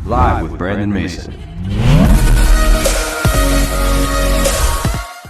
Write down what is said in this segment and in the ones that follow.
Live with Brandon Mason.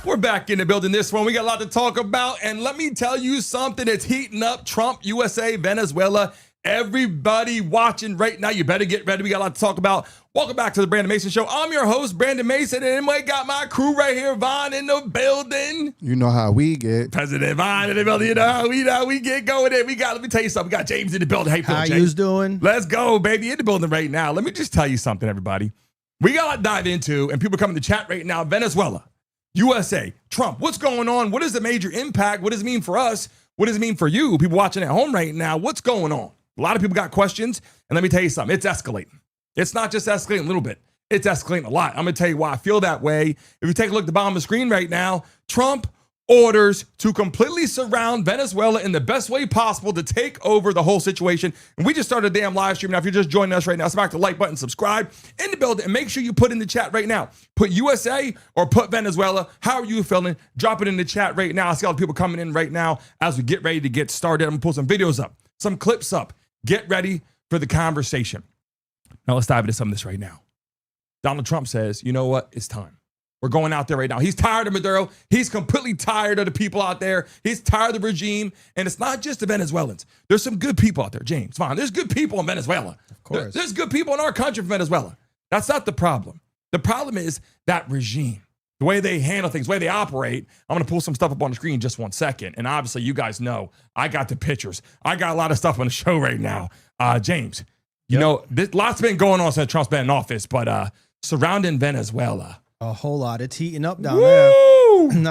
We're back in the building this one. We got a lot to talk about. And let me tell you something that's heating up. Trump, USA, Venezuela. Everybody watching right now, you better get ready. We got a lot to talk about. Welcome back to the Brandon Mason Show. I'm your host, Brandon Mason, and I got my crew right here, Vaughn, in the building. You know how we get. President Vaughn in the building. You know how we get going in. Let me tell you something. We got James in the building. Hey, How James. you doing? Let's go, baby, in the building right now. Let me just tell you something, everybody. We got to dive into, and people coming to chat right now, Venezuela, USA, Trump. What's going on? What is the major impact? What does it mean for us? What does it mean for you, people watching at home right now? What's going on? A lot of people got questions, and let me tell you something. It's escalating. It's not just escalating a little bit. It's escalating a lot. I'm going to tell you why I feel that way. If you take a look at the bottom of the screen right now, Trump orders to completely surround Venezuela in the best way possible to take over the whole situation. And we just started a damn live stream. Now, if you're just joining us right now, smack the like button, subscribe in the building, and make sure you put in the chat right now. Put USA or put Venezuela. How are you feeling? Drop it in the chat right now. I see all the people coming in right now as we get ready to get started. I'm going to pull some videos up, some clips up. Get ready for the conversation. Now, let's dive into some of this right now. Donald Trump says, you know what? It's time. We're going out there right now. He's tired of Maduro. He's completely tired of the people out there. He's tired of the regime. And it's not just the Venezuelans. There's some good people out there, James. Fine. There's good people in Venezuela. Of course. There's good people in our country from Venezuela. That's not the problem. The problem is that regime, the way they handle things, the way they operate. I'm going to pull some stuff up on the screen in just 1 second. And obviously, you guys know I got the pictures. I got a lot of stuff on the show right now. James, you know, lots been going on since Trump's been in office, but surrounding Venezuela. A whole lot. It's heating up down Woo! there.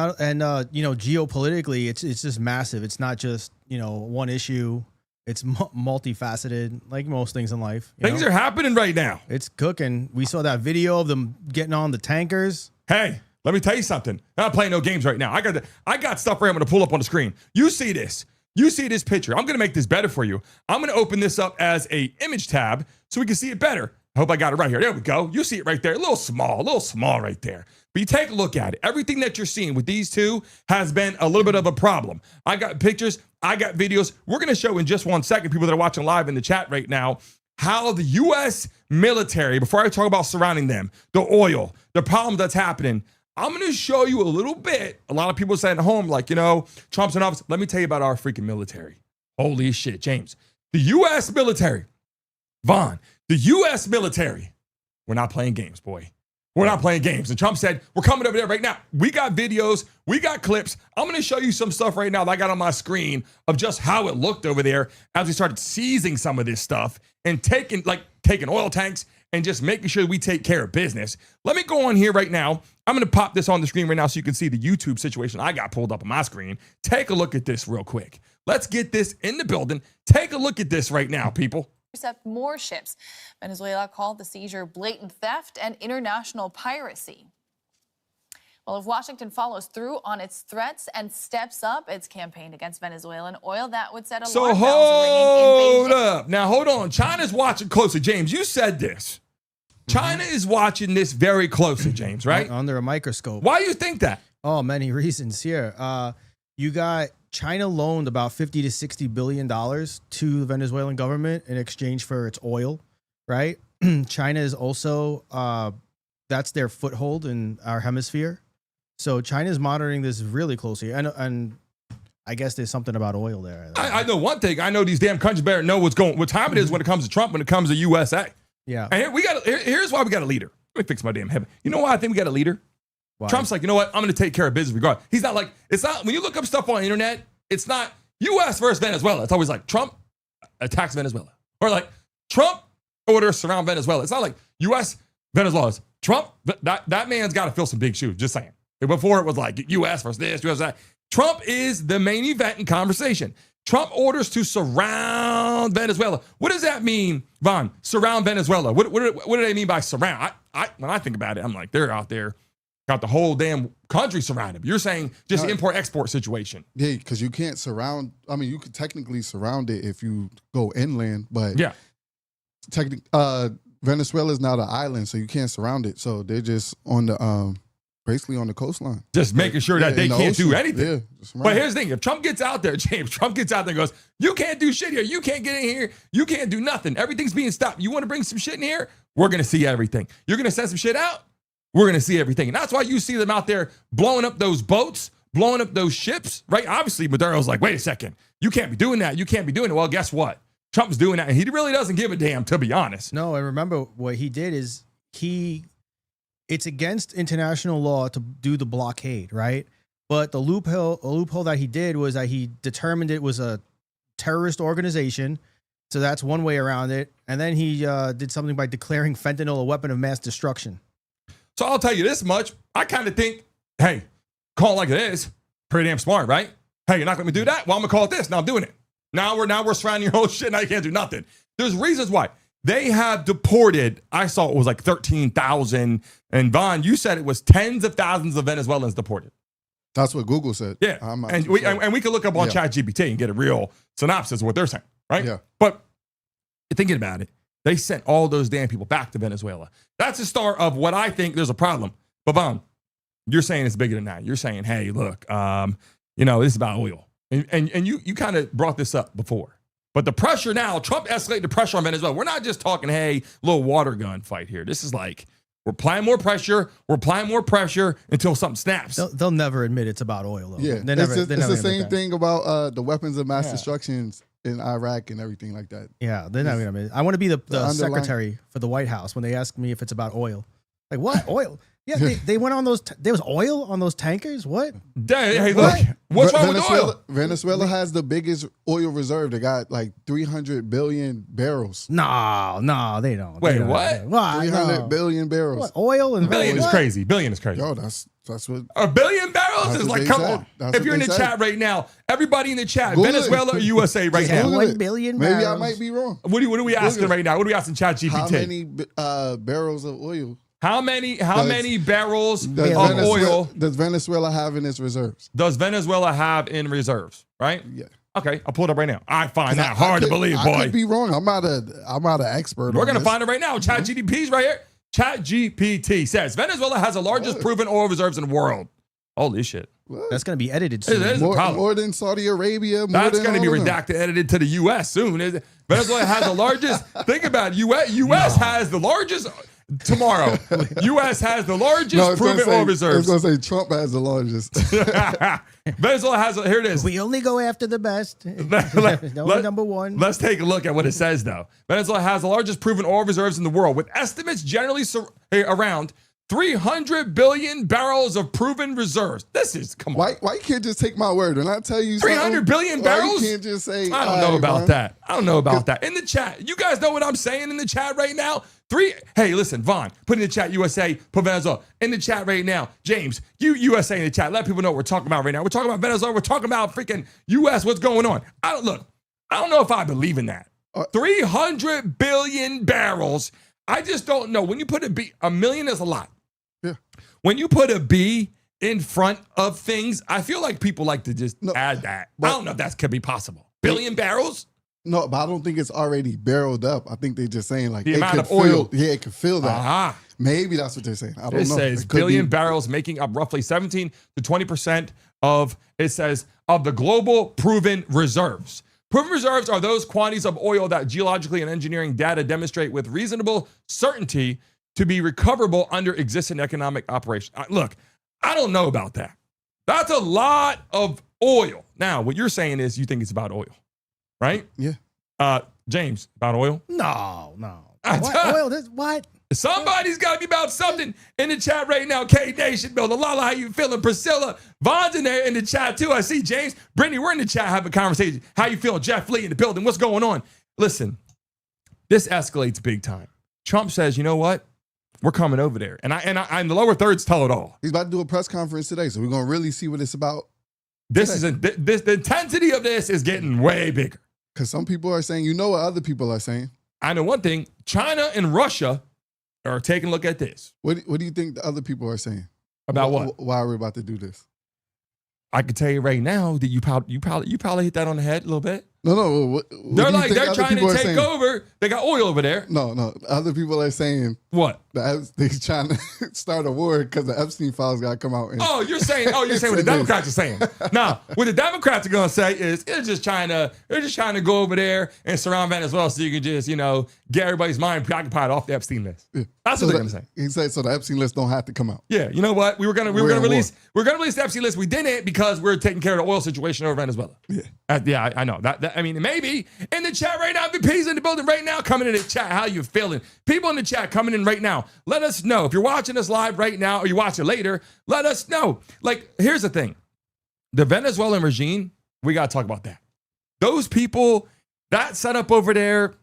Geopolitically, it's just massive. It's not just, one issue. It's multifaceted, like most things in life. Things are happening right now. It's cooking. We saw that video of them getting on the tankers. Hey, let me tell you something. I'm not playing no games right now. I got stuff right I'm going to pull up on the screen. You see this. You see this picture. I'm going to make this better for you. I'm going to open this up as a image tab so we can see it better. I hope I got it right here. There we go. You see it right there. A little small right there. But you take a look at it. Everything that you're seeing with these two has been a little bit of a problem. I got pictures. I got videos. We're going to show in just 1 second, people that are watching live in the chat right now, how the U.S. military, before I talk about surrounding them, the oil, the problem that's happening, I'm going to show you a little bit. A lot of people saying at home, like, Trump's in office. Let me tell you about our freaking military. Holy shit, James. The U.S. military, Vaughn, the U.S. military, we're not playing games, boy. We're not playing games. And Trump said, we're coming over there right now. We got videos. We got clips. I'm going to show you some stuff right now that I got on my screen of just how it looked over there as we started seizing some of this stuff and taking oil tanks and just making sure we take care of business. Let me go on here right now. I'm going to pop this on the screen right now so you can see the YouTube situation I got pulled up on my screen. Take a look at this real quick. Let's get this in the building. Take a look at this right now, people. Intercept more ships. Venezuela called the seizure blatant theft and international piracy. Well, if Washington follows through on its threats and steps up its campaign against Venezuelan oil, that would set alarm bells ringing in Beijing. Up. Now, hold on. China's watching closely. James, you said this. China is watching this very closely, James, right? Under a microscope. Why do you think that? Oh, many reasons here. You got China loaned about $50 to $60 billion to the Venezuelan government in exchange for its oil, right? China is also, that's their foothold in our hemisphere. So China is monitoring this really closely. And I guess there's something about oil there. I know one thing. I know these damn countries better know what time it is when it comes to Trump, when it comes to USA. Yeah. And here's why we got a leader. Let me fix my damn head. You know why I think we got a leader? Why? Trump's like, you know what? I'm going to take care of business regardless. He's not like, it's not, when you look up stuff on the internet, it's not U.S. versus Venezuela. It's always like Trump attacks Venezuela. Or like Trump orders surround Venezuela. It's not like U.S. Venezuela. It's Trump, that man's got to fill some big shoes. Just saying. Before it was like U.S. versus this, U.S. that. Trump is the main event in conversation. Trump orders to surround Venezuela. What does that mean, Vaughn? Surround Venezuela. What do they mean by surround? When I think about it, I'm like, they're out there, got the whole damn country surrounded. You're saying just import-export situation. Yeah, because you can't surround. I mean, you could technically surround it if you go inland, but yeah, Venezuela is not an island, so you can't surround it. So they're just on the basically on the coastline. Just making sure that they can't do anything. Yeah, but here's the thing. If Trump gets out there, James, Trump gets out there and goes, you can't do shit here. You can't get in here. You can't do nothing. Everything's being stopped. You want to bring some shit in here? we're going to see everything. You're going to send some shit out, we're going to see everything. And that's why you see them out there blowing up those boats, blowing up those ships, right? Obviously, Maduro's like, wait a second, you can't be doing that. You can't be doing it. Well, guess what? Trump's doing that, and he really doesn't give a damn, to be honest. No, and remember what he did is it's against international law to do the blockade, right? But the loophole that he did was that he determined it was a terrorist organization. So that's one way around it. And then he did something by declaring fentanyl a weapon of mass destruction. So I'll tell you this much. I kind of think, hey, call it like it is. Pretty damn smart, right? Hey, you're not going to do that? Well, I'm going to call it this. Now I'm doing it. Now we're surrounding your whole shit. Now you can't do nothing. There's reasons why. They have deported, I saw it was like 13,000. And Vaughn, you said it was tens of thousands of Venezuelans deported. That's what Google said. Yeah. And we can look up on ChatGPT and get a real synopsis of what they're saying, right? Yeah. But thinking about it, they sent all those damn people back to Venezuela. That's the start of what I think there's a problem. But Vaughn, you're saying it's bigger than that. You're saying, hey, look, this is about oil. And you kind of brought this up before. But the pressure now, Trump escalated the pressure on Venezuela. We're not just talking, hey, little water gun fight here. This is like, we're applying more pressure. We're applying more pressure until something snaps. They'll never admit it's about oil, though. Yeah, it's the same thing about the weapons of mass destructions in Iraq and everything like that. Yeah, they're not going to admit it. I want to be the secretary for the White House when they ask me if it's about oil. Like, what? Oil? Yeah, they went on those. There was oil on those tankers. What? Hey, look, what's wrong with oil? Venezuela has the biggest oil reserve. They got like 300 billion barrels. No, they don't. Wait, what? 300 billion barrels. What? Oil and billion is crazy. Billion is crazy. Yo, that's what. A billion barrels is like, come on. If you're in the chat right now, everybody in the chat, Venezuela or USA right now? 1 billion barrels. Maybe I might be wrong. What are we asking right now? What are we asking ChatGPT? How many barrels of oil? How many barrels of oil does Venezuela have in its reserves? Does Venezuela have in reserves? Right? Yeah. Okay, I'll pull it up right now. I find that hard to believe, boy. I could be wrong. I'm not an expert. We're gonna find it right now. ChatGPT's right here. ChatGPT says Venezuela has the largest proven oil reserves in the world. Holy shit. What? That's going to be edited soon. More than Saudi Arabia. That's going to be redacted, edited to the U.S. soon. Venezuela has the largest. Think about it. U.S. has the largest. Tomorrow, U.S. has the largest proven oil reserves. I was going to say Trump has the largest. Venezuela has, here it is. We only go after the best. Only number one. Let's take a look at what it says, though. Venezuela has the largest proven oil reserves in the world, with estimates generally around 300 billion barrels of proven reserves. This is, come on. Why you can't just take my word? When I tell you 300 billion barrels? You can't just say, I don't know about that. I don't know about that. In the chat, you guys know what I'm saying in the chat right now? Hey, listen, Vaughn, put in the chat USA, put Venezuela. In the chat right now, James, USA in the chat. Let people know what we're talking about right now. We're talking about Venezuela. We're talking about freaking US. What's going on? I don't know if I believe in that. 300 billion barrels. I just don't know. When you put a million is a lot. Yeah. When you put a B in front of things, I feel like people like to just add that. I don't know if that could be possible. Billion barrels? No, but I don't think it's already barreled up. I think they're just saying like the amount of oil. Yeah, it could fill that. Uh-huh. Maybe that's what they're saying. I don't know. It says billion barrels making up roughly 17 to 20% of the global proven reserves. Proven reserves are those quantities of oil that geologically and engineering data demonstrate with reasonable certainty to be recoverable under existing economic operation. Look, I don't know about that. That's a lot of oil. Now, what you're saying is you think it's about oil, right? Yeah. James, about oil? No. What? Oil? What? Somebody's got to be about something in the chat right now. K-Nation, Bill, Lala, how you feeling? Priscilla, Vaughn's in there in the chat too. I see James. Brittany, we're in the chat having a conversation. How you feeling? Jeff Lee in the building. What's going on? Listen, this escalates big time. Trump says, you know what? We're coming over there. And the lower thirds tell it all. He's about to do a press conference today, so we're going to really see what it's about. The intensity of this is getting way bigger. Because some people are saying, you know what other people are saying. I know one thing. China and Russia are taking a look at this. What do you think the other people are saying? About what? Why are we about to do this? I can tell you right now that you probably hit that on the head a little bit. No. What They're do you like, think they're other trying to people are take saying? over. They got oil over there. No. Other people are saying What? that they're trying to start a war because the Epstein files got to come out. And Oh, you're saying what the Democrats are saying. Now, what the Democrats are going to say is they're just trying to go over there and surround Venezuela so you can just, get everybody's mind preoccupied off the Epstein list. Yeah. That's So what they're going to say. He said so the Epstein list don't have to come out. Yeah, you know what? We were gonna We're in release the Epstein list. We didn't because we're taking care of the oil situation over Venezuela. Yeah. I know that. I mean, maybe in the chat right now, VP's in the building right now, coming in the chat. How you feeling? People in the chat coming in right now. Let us know if you're watching us live right now or you watch it later. Let us know. Like, here's the thing: the Venezuelan regime. We gotta talk about that. Those people, that setup over there.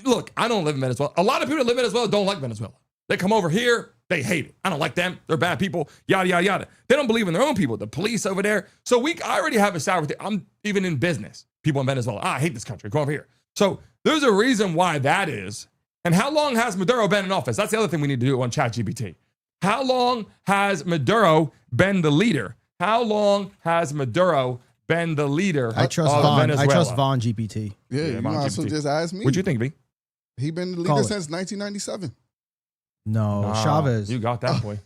Look, I don't live in Venezuela. A lot of people that live in Venezuela don't like Venezuela. They come over here, they hate it. I don't like them. They're bad people, yada, yada, yada. They don't believe in their own people, the police over there. So I already have a sour with it. I'm even in business. People in Venezuela, I hate this country. Come over here. So there's a reason why that is. And how long has Maduro been in office? That's the other thing we need to do on ChatGPT. How long has Maduro been the leader? How long has Maduro been the leader I trust of Vaughn. Venezuela? I trust Vaughn GPT. Yeah, you Vaughn might as well GPT. just ask me. What'd you think, V? He been the leader Call it. since 1997. No, Nah, Chavez. You got that, boy.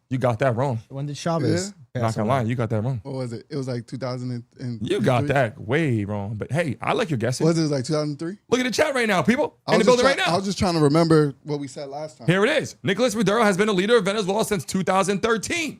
You got that wrong. When did Chavez? Not pass gonna away? lie, you got that wrong. What was it? It was like 2000 and You got that way wrong. But hey, I like your guessing. Was it like 2003? Look at the chat right now, people. In the building right I now. was just trying to remember what we said last time. Here it is. Nicolas Maduro has been a leader of Venezuela since 2013.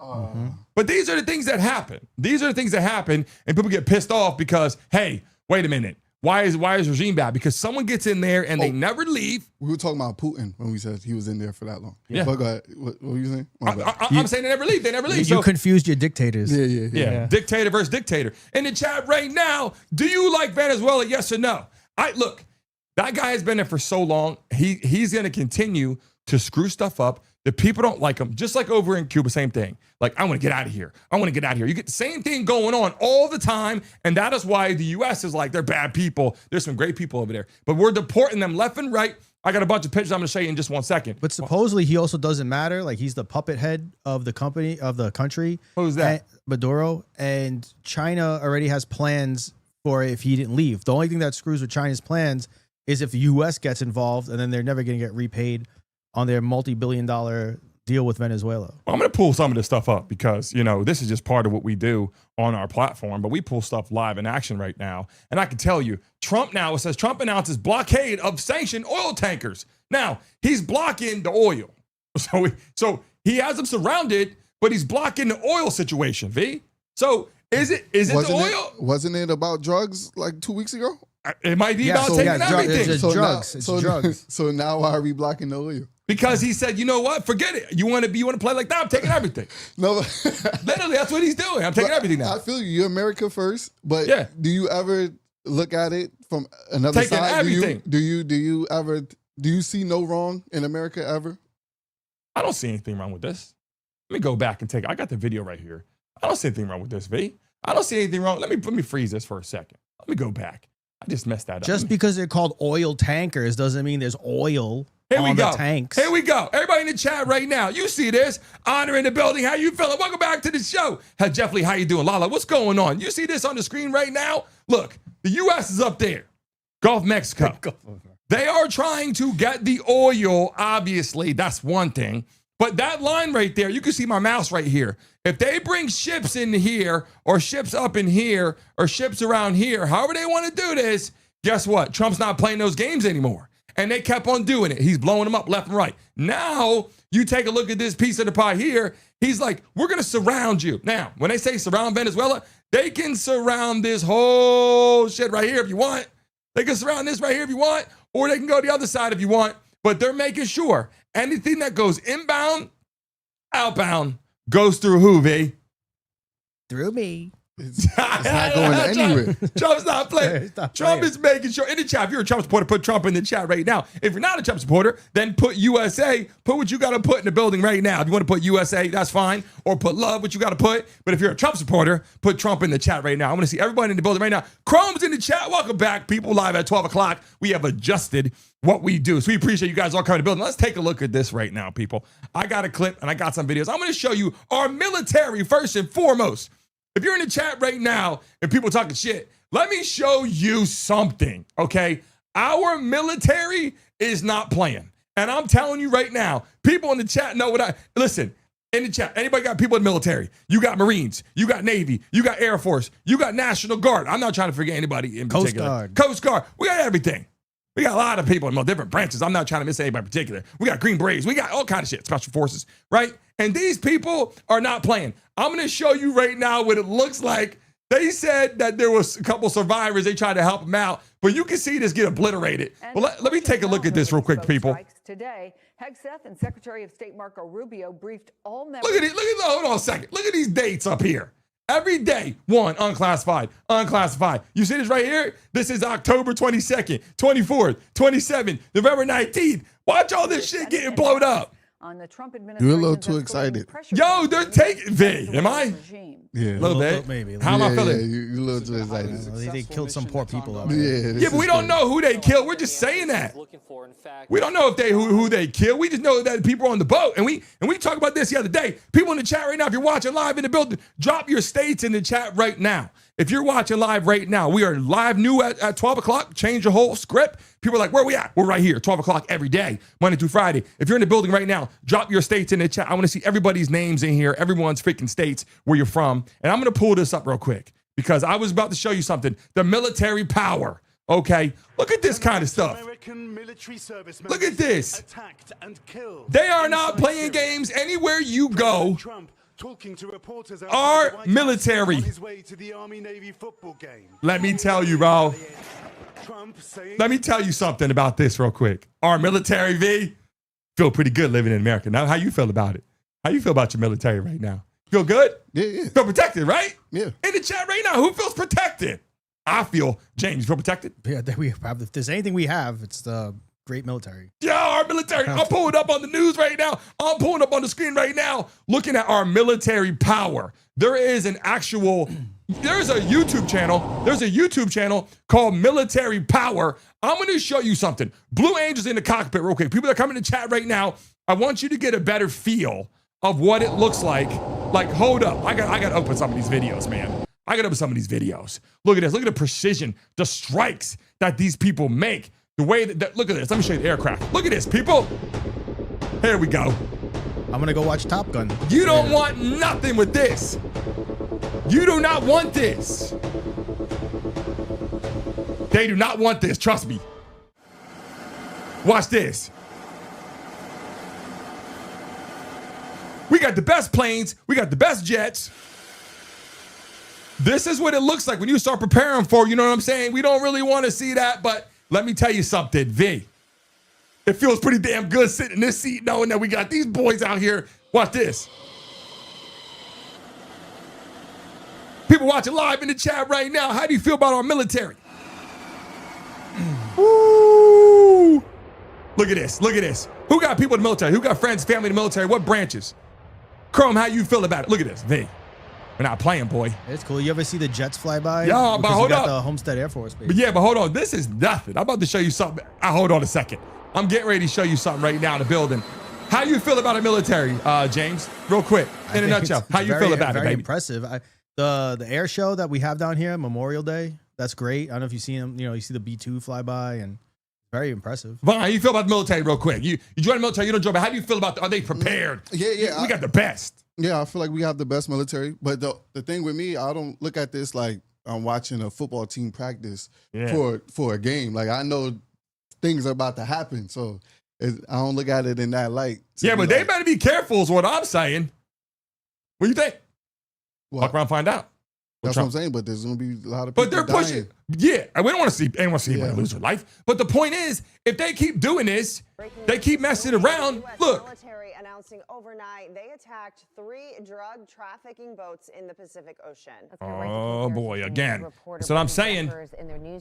But these are the things that happen. These are the things that happen, and people get pissed off because, hey, wait a minute. Why is regime bad? Because someone gets in there and they never leave. We were talking about Putin when we said he was in there for that long. Yeah. But go ahead. What were you saying? My bad. I'm saying they never leave. They never leave. You So, confused your dictators. yeah, dictator versus dictator. In the chat right now, do you like Venezuela? Yes or no? Look, that guy has been there for so long. He's going to continue to screw stuff up. The people don't like him. Just like over in Cuba, same thing. Like, I want to get out of here. I want to get out of here. You get the same thing going on all the time. And that is why the U.S. is like, they're bad people. There's some great people over there. But we're deporting them left and right. I got a bunch of pictures I'm going to show you in just 1 second. But supposedly he also doesn't matter. Like he's the puppet head of the country. Who's that? Maduro. And China already has plans for if he didn't leave. The only thing that screws with China's plans is if the U.S. gets involved, and then they're never going to get repaid on their multi-billion-dollar deal with Venezuela. I'm going to pull some of this stuff up because, this is just part of what we do on our platform, but we pull stuff live in action right now. And I can tell you, it says Trump announces blockade of sanctioned oil tankers. Now, he's blocking the oil. So he has them surrounded, but he's blocking the oil situation, V. So is it the oil? Wasn't it about drugs like 2 weeks ago? It might be about taking everything. It's drugs. It's drugs. So now why are we blocking the oil? Because he said, you know what? Forget it. You want to play like that? I'm taking everything. No, Literally, that's what he's doing. I'm taking everything now. I feel you. You're America first, but Yeah. do you ever look at it from another Taking side? everything. Do you see no wrong in America ever? I don't see anything wrong with this. Let me go back and I got the video right here. I don't see anything wrong with this, V. I don't see anything wrong. Let me freeze this for a second. Let me go back. I just messed that up. Just because they're called oil tankers doesn't mean there's oil on the tanks. Here we go. Everybody in the chat right now. You see this. Honor in the building. How you feeling? Welcome back to the show. Hey, Jeff Lee, how you doing? Lala, what's going on? You see this on the screen right now? Look, the U.S. is up there. Gulf Mexico. They are trying to get the oil, obviously. That's one thing. But that line right there, you can see my mouse right here. If they bring ships in here or ships up in here or ships around here, however they want to do this, guess what? Trump's not playing those games anymore. And they kept on doing it. He's blowing them up left and right. Now, you take a look at this piece of the pie here. He's like, we're going to surround you. Now, when they say surround Venezuela, they can surround this whole shit right here if you want. They can surround this right here if you want, or they can go the other side if you want. But they're making sure anything that goes inbound, outbound, goes through who, V? Through me. It's not going anywhere. Trump's not playing. Trump is making sure. In the chat, if you're a Trump supporter, put Trump in the chat right now. If you're not a Trump supporter, then put USA. Put what you got to put in the building right now. If you want to put USA, that's fine. Or put love, what you got to put. But if you're a Trump supporter, put Trump in the chat right now. I want to see everybody in the building right now. Chrome's in the chat. Welcome back, people. Live at 12 o'clock. We have adjusted what we do. So we appreciate you guys all coming to the building. Let's take a look at this right now, people. I got a clip and I got some videos. I'm going to show you our military first and foremost. If you're in the chat right now and people talking shit, Let me show you something, okay? Our military is not playing. And I'm telling you right now, people in the chat know listen, in the chat, anybody got people in the military? You got Marines, you got Navy, you got Air Force, you got National Guard. I'm not trying to forget anybody in particular. Coast Guard. We got everything. We got a lot of people in different branches. I'm not trying to miss anybody in particular. We got Green Berets. We got all kind of shit, special forces, right? And these people are not playing. I'm going to show you right now what it looks like. They said that there was a couple survivors. They tried to help them out, but you can see this get obliterated. Well, let me take a look at this real quick, people. Today, Hegseth and Secretary of State Marco Rubio briefed all members. Look at it. Hold on a second. Look at these dates up here. Every day, 1, unclassified, unclassified. You see this right here? This is October 22nd, 24th, 27th, November 19th. Watch all this shit getting blown up. On the Trump You're a little too excited. Yo, they're taking V. Am I? Yeah. A little bit. Maybe. How am I feeling? Yeah, you're a little too excited. They killed some poor people out Yeah, there. Yeah, but we don't know who they killed. We're just saying that. We don't know if who they killed. We just know that people are on the boat. And we talked about this the other day. People in the chat right now, if you're watching live in the building, drop your states in the chat right now. If you're watching live right now, we are live new at 12 o'clock. Change the whole script. People are like, where are we at? We're right here, 12 o'clock every day, Monday through Friday. If you're in the building right now, drop your states in the chat. I want to see everybody's names in here, everyone's freaking states, where you're from. And I'm going to pull this up real quick because I was about to show you something. The military power. Okay, look at this kind of stuff. Look at this. They are not playing games anywhere you go. Talking to reporters our military. On his way to the Army-Navy football game. Let me tell you, bro. Let me tell you something about this real quick. Our military, V, feel pretty good living in America. Now, how you feel about it? How you feel about your military right now? Feel good? Yeah. Feel protected, right? Yeah. In the chat right now, who feels protected? I feel. James, you feel protected? Yeah, if there's anything we have, it's the great military. Yeah, our military. I'm pulling up on the news right now. I'm pulling up on the screen right now, looking at our military power. There is there's a YouTube channel. There's a YouTube channel called Military Power. I'm going to show you something. Blue Angels in the cockpit real quick. People that come in the chat right now, I want you to get a better feel of what it looks like. Like, hold up. I got to open some of these videos, man. I got to open some of these videos. Look at this. Look at the precision, the strikes that these people make. The way that look at this. Let me show you the aircraft. Look at this, people. Here we go. I'm gonna go watch Top Gun. You don't want nothing with this. You do not want this. They do not want this. Trust me. Watch this. We got the best planes. We got the best jets. This is what it looks like when you start preparing for, you know what I'm saying? We don't really want to see that, but let me tell you something, V. It feels pretty damn good sitting in this seat knowing that we got these boys out here. Watch this. People watching live in the chat right now, how do you feel about our military? Woo! Look at this. Look at this. Who got people in the military? Who got friends, family in the military? What branches? Chrome, how you feel about it? Look at this, V. We're not playing, boy. It's cool. You ever see the jets fly by? Yeah, but hold up. The Homestead Air Force base. But hold on. This is nothing. I'm about to show you something. Hold on a second. I'm getting ready to show you something right now in the building. How you feel about the military, James? Real quick, in a nutshell. How you feel about it, very baby? Impressive. The air show that we have down here, Memorial Day, that's great. I don't know if you've seen them. You know, you see the B-2 fly by, and very impressive. Vaughn, how you feel about the military, real quick? You join the military, you don't join, but how do you feel about are they prepared? Yeah. We got the best. Yeah, I feel like we have the best military. But the thing with me, I don't look at this like I'm watching a football team practice for a game. Like, I know things are about to happen, so I don't look at it in that light. Yeah, but they better be careful is what I'm saying. What do you think? Walk around, find out. That's what I'm saying, but there's going to be a lot of people But they're dying. pushing. Yeah, we don't want to see anyone lose their life. But the point is, if they keep doing this, they keep messing around. Look. Military announcing overnight they attacked 3 drug trafficking boats in the Pacific Ocean. Oh, boy, again. That's what I'm saying.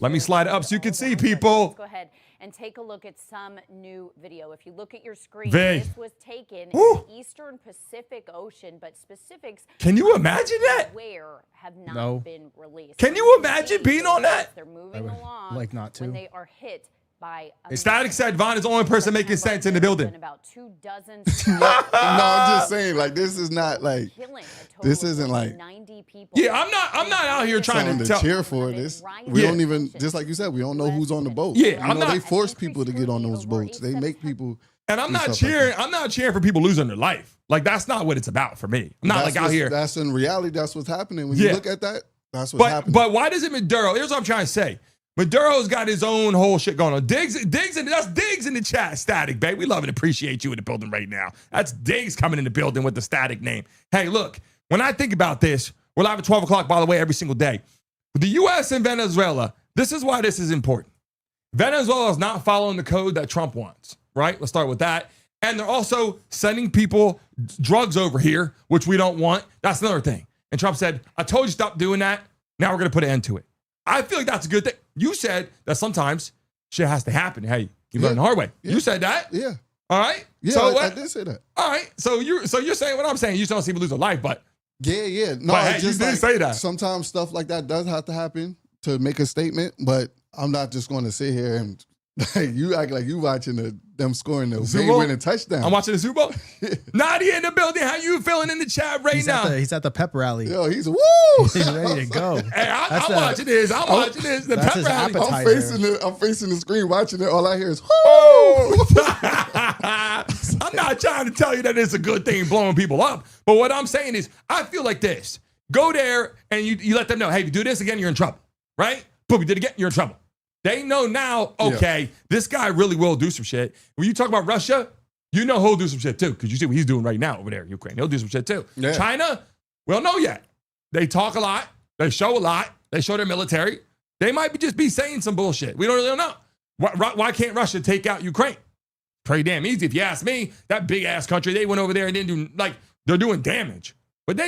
Let me slide it up so you can see, people. Let's go ahead and take a look at some new video. If you look at your screen, Vay. this was taken in the Eastern Pacific Ocean, but specifics Can you imagine that? where have not been released. Can you imagine being on that? They're moving along like not to. when they are hit by Static said Vaughn is the only person making sense in the building. About 24 No, I'm just saying, like, this is not like, this isn't like, 90 people. Yeah, I'm not out here trying something to to tell. cheer for this. We don't even, just like you said, we don't know who's on the boat. Yeah, you I'm know, not- they force people to get on those boats. They make people. And I'm do not stuff like cheering. that. I'm not cheering for people losing their life. Like that's not what it's about for me. I'm not That's like out what's- here. That's in reality. That's what's happening. When Yeah. you look at that, that's what's happening. But why does it Maduro? Here's what I'm trying to say. Maduro's got his own whole shit going on. Diggs, that's Diggs in the chat. Static, babe. We love and appreciate you in the building right now. That's Diggs coming in the building with the Static name. Hey, look, when I think about this, we're live at 12 o'clock, by the way, every single day. The U.S. and Venezuela, this is why this is important. Venezuela is not following the code that Trump wants, right? Let's start with that. And they're also sending people drugs over here, which we don't want. That's another thing. And Trump said, I told you stop doing that. Now we're going to put an end to it. I feel like that's a good thing. You said that sometimes shit has to happen. Hey, you learn the hard way. Yeah. You said that. Yeah. All right. Yeah, So I did say that. all right. So you're saying what I'm saying. You just don't see people lose a life, but Yeah. No, But, hey, it's you just did like, say that. sometimes stuff like that does have to happen to make a statement, but I'm not just going to sit here and like, you act like you watching them scoring the Super Bowl? game-winning touchdown. I'm watching the Super Bowl. Nadia in the building. How you feeling in the chat right now? He's at the pep rally. Yo, he's woo! He's ready to go. Hey, That's I'm watching this. I'm watching this. The that's pep his rally. appetite. I'm facing the screen watching it. All I hear is woo! I'm not trying to tell you that it's a good thing blowing people up, but what I'm saying is I feel like this. Go there and you let them know, hey, if you do this again, you're in trouble, right? Boom, you did it again, you're in trouble. They know now, okay, this guy really will do some shit. When you talk about Russia, you know he'll do some shit too, because you see what he's doing right now over there in Ukraine. He'll do some shit too. Yeah. China, we don't know yet. They talk a lot. They show a lot. They show their military. They might just be saying some bullshit. We don't really know. Why can't Russia take out Ukraine? Pretty damn easy. If you ask me, that big ass country, they went over there and didn't do, like, they're doing damage. But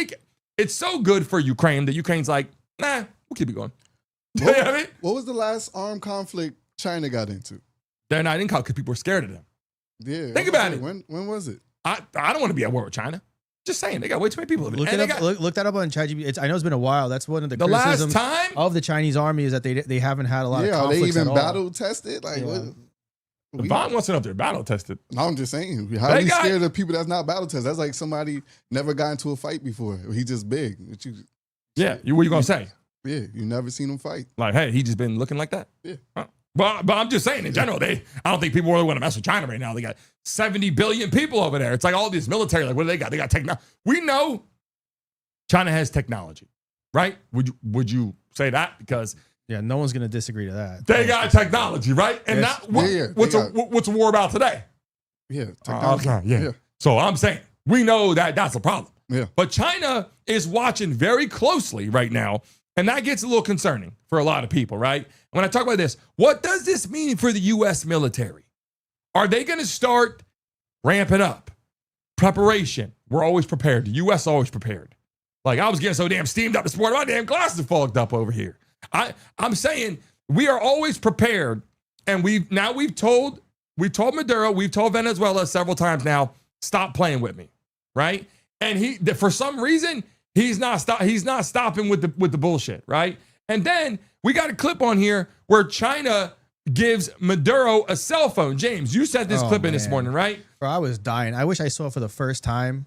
it's so good for Ukraine that Ukraine's like, nah, we'll keep it going. You know what I mean? What was the last armed conflict China got into? They're not in because people are scared of them. Yeah. Think about it. When was it? I don't want to be at war with China. Just saying, they got way too many people living. Look And it they up. got- Look that up on ChatGPT. I know it's been a while. That's one of the The last criticisms time? of the Chinese army is that they haven't had a lot of Yeah, are they conflicts even at all. battle tested? Like, Yeah. what? Vaughn wants to know if they're battle tested. I'm just saying. How They are you got- scared of people that's not battle tested? That's like somebody never got into a fight before. He's just big. But Yeah, what you gonna say? you never seen him fight. Like, hey, he just been looking like that? Yeah. But I'm just saying, in general, I don't think people really want to mess with China right now. They got 70 billion people over there. It's like all this military, like, what do they got? They got technology. We know China has technology, right? Would you say that? Because Yeah, no one's gonna disagree to that. they got technology, right? And Yes. what's a war about today? Yeah. Technology. Okay, yeah. So I'm saying, we know that that's a problem. Yeah. But China is watching very closely right now, and that gets a little concerning for a lot of people, right? When I talk about this, what does this mean for the U.S. military? Are they going to start ramping up preparation? We're always prepared. The U.S. always prepared. Like, I was getting so damn steamed up this morning, my damn glasses are fogged up over here. I'm saying we are always prepared, and we've told Maduro, we've told Venezuela several times now, stop playing with me, right? And for some reason, he's not stopping with the bullshit, right? And then we got a clip on here where China gives Maduro a cell phone. James, you sent this clip in this morning, right? Bro, I was dying. I wish I saw it for the first time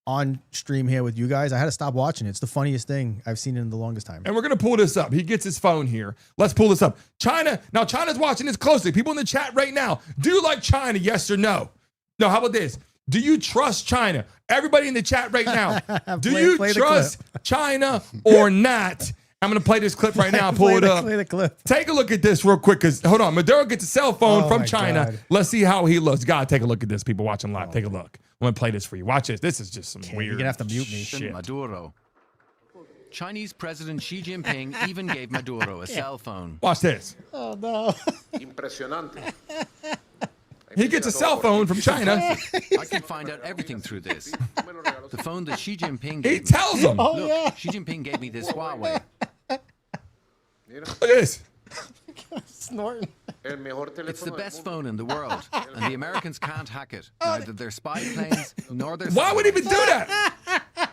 on stream here with you guys. I had to stop watching it. It's the funniest thing I've seen in the longest time. And we're going to pull this up. He gets his phone here. Let's pull this up. China's watching this closely. People in the chat right now, do you like China, yes or no? No, how about this? Do you trust China? Everybody in the chat right now, do you trust China or not? I'm going to play this clip right now and pull it up. Play the clip. Take a look at this real quick, because, hold on, Maduro gets a cell phone Oh from my China. God. Let's see how he looks. God, take a look at this. People watching live, take a look. I'm going to play this for you. Watch this. This is just some weird You're going to have to mute me. shit. Maduro. Chinese President Xi Jinping even gave Maduro a cell phone. Watch this. Oh, no. Impresionante. He gets a cell phone from China. I can find out everything through this. The phone that Xi Jinping He gave me. tells him. Look, Xi Jinping gave me this Huawei. Look at this. Snorting. It's the best phone in the world, and the Americans can't hack it. Neither their spy planes nor their. Why would he even do that?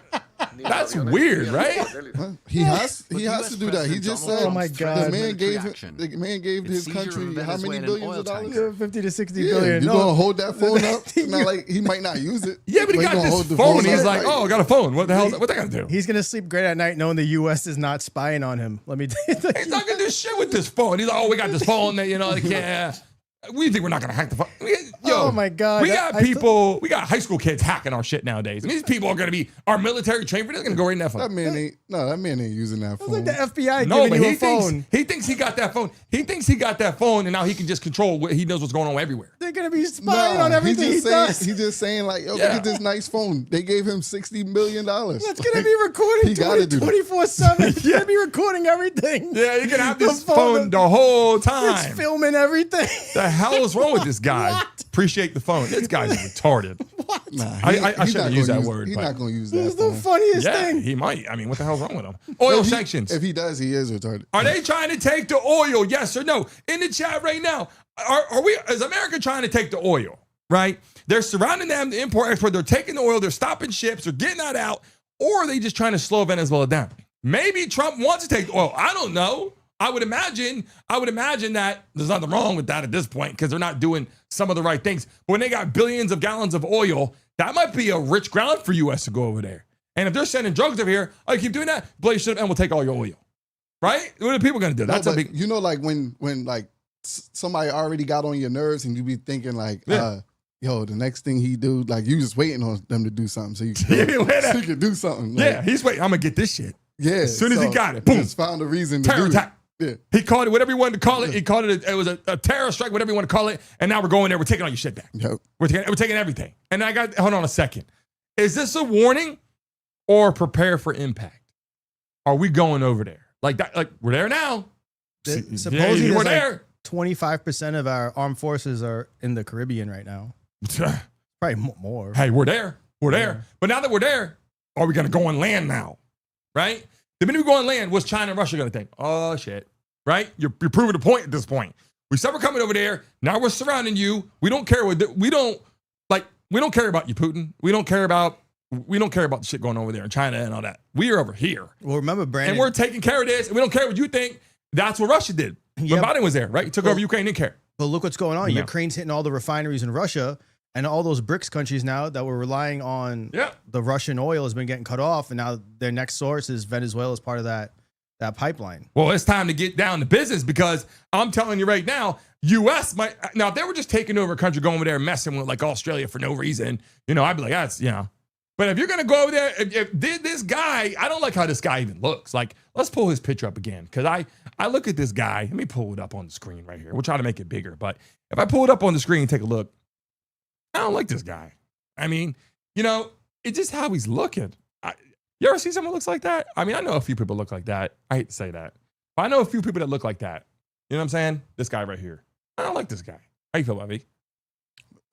That's weird, right? He has But to US do that. He President just Donald said Oh my God. the man gave Its his seizure of country a how many Venezuelan billions oil of dollars? tanker. 50 to 60 Yeah, billion. you No. gonna hold that phone up? It's not like he might not use it. Yeah, but he got gonna this hold the phone. He's up, like, oh, I got a phone. What the hell? What they got to do? He's gonna sleep great at night knowing the U.S. is not spying on him. Let me tell you. He's not gonna do shit with this phone. He's like, oh, we got this phone that, you know, like, yeah. We think we're not gonna hack the phone. Yo, Oh my God. We got people, we got high school kids hacking our shit nowadays. And these people are gonna be our military trained for this. They're gonna go right in that phone. That man ain't using that It's phone. like the FBI No, giving but you a phone. he thinks he got that phone. He thinks he got that phone, and now he can just control what he knows what's going on everywhere. They're gonna be spying on everything he does. He's just saying like, yo, Yeah. look at this nice phone. They gave him $60 million. That's gonna be recording He gotta do that. 24/7. He's gonna be recording everything. Yeah, you can have The this phone the whole time. It's filming everything. The hell is wrong with this guy? What? Appreciate the phone. This guy's retarded. Nah, I he's shouldn't not use gonna that word, He's but- not going to use This is that the phone. funniest Yeah, thing. he might. I mean, what the hell's wrong with him? Oil sanctions. If he does, he is retarded. Are they trying to take the oil? Yes or no? In the chat right now, are we? Is America trying to take the oil? Right? They're surrounding them, the import export. They're taking the oil. They're stopping ships. They're getting that out. Or are they just trying to slow Venezuela down? Maybe Trump wants to take the oil. I don't know. I would imagine that there's nothing wrong with that at this point because they're not doing some of the right things. But when they got billions of gallons of oil, that might be a rich ground for U.S. to go over there. And if they're sending drugs over here, oh, you keep doing that, blaze shit up and we'll take all your oil. Right? What are people going to do? That's No, a but big. you know, like when like somebody already got on your nerves and you be thinking like, Yeah. yo, the next thing he do, like you just waiting on them to do something so you can, so you can do something. Like, Yeah, he's waiting. I'm going to get this shit. yeah. As soon as he so got it, boom. Just found a reason to Terror do it. attack. Yeah. He called it whatever you wanted to call it. He called it, it was a terror strike, whatever you want to call it. And now we're going there. We're taking all your shit back. Yep. We're taking everything. And hold on a second. Is this a warning or prepare for impact? Are we going over there? Like that, like we're there now. Supposedly, we're there's there. 25% of our armed forces are in the Caribbean right now. Probably more. Hey, we're there. We're there. Yeah. But now that we're there, are we going to go on land now? Right? The minute we go on land, what's China and Russia going to think? Oh, shit. Right? You're proving a point at this point. We said we're coming over there. Now we're surrounding you. We don't care we don't care about you, Putin. We don't care about the shit going on over there in China and all that. We are over here. Well, remember, Brandon. And we're taking care of this. And we don't care what you think. That's what Russia did. When Yeah. Biden was there, right? He took over Ukraine, didn't care. But look what's going on. Yeah. Ukraine's hitting all the refineries in Russia, and all those BRICS countries now that were relying on Yeah. the Russian oil has been getting cut off, and now their next source is Venezuela as part of that pipeline. Well, it's time to get down to business because I'm telling you right now, U.S. might, now if they were just taking over a country, going over there and messing with like Australia for no reason, I'd be like, that's, But if you're going to go over there, if this guy, I don't like how this guy even looks. Like, let's pull his picture up again. Because I look at this guy. Let me pull it up on the screen right here. We'll try to make it bigger. But if I pull it up on the screen and take a look, I don't like this guy. I mean, it's just how he's looking. You ever see someone looks like that? I mean, I know a few people look like that. I hate to say that. But I know a few people that look like that. You know what I'm saying? This guy right here. I don't like this guy. How you feel, Bobby?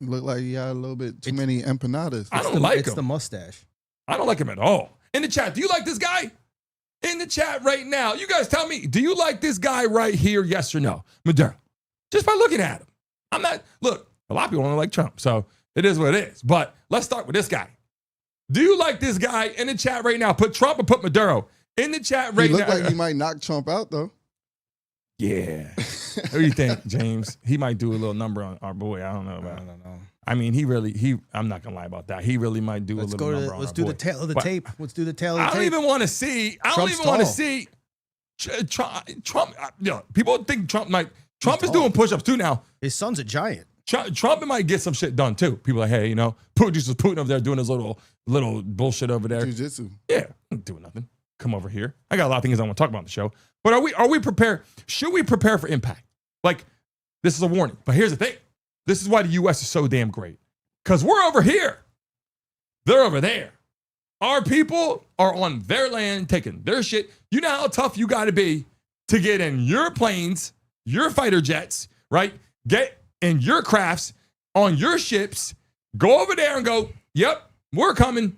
Look like he got a little bit too many empanadas. I don't like It's him. the mustache. I don't like him at all. In the chat, do you like this guy? In the chat right now, you guys tell me, do you like this guy right here? Yes or no? Maduro. Just by looking at him. Look, a lot of people don't like Trump, so it is what it is. But let's start with this guy. Do you like this guy? In the chat right now, put Trump or put Maduro. In the chat right He look now. like he might knock Trump out though. Yeah. What do you think, James? He might do a little number on our boy. I don't know about it. I don't know. I mean, I'm not gonna lie about that. He really might do a little number on Let's our do boy. the tail of the But tape. Let's do the tail of the I tape. don't even want to see. Trump's Trump. People think Trump is tall. doing push-ups too now. His son's a giant. Trump might get some shit done too. People are like, hey, Putin just was Putin over there doing his little bullshit over there. Jiu-jitsu. Yeah, I'm doing nothing. Come over here. I got a lot of things I want to talk about on the show. But are we prepared? Should we prepare for impact? Like, this is a warning. But here's the thing. This is why the U.S. is so damn great. Because we're over here. They're over there. Our people are on their land taking their shit. You know how tough you got to be to get in your planes, your fighter jets, right? Get in your crafts, on your ships, go over there and go, yep, we're coming.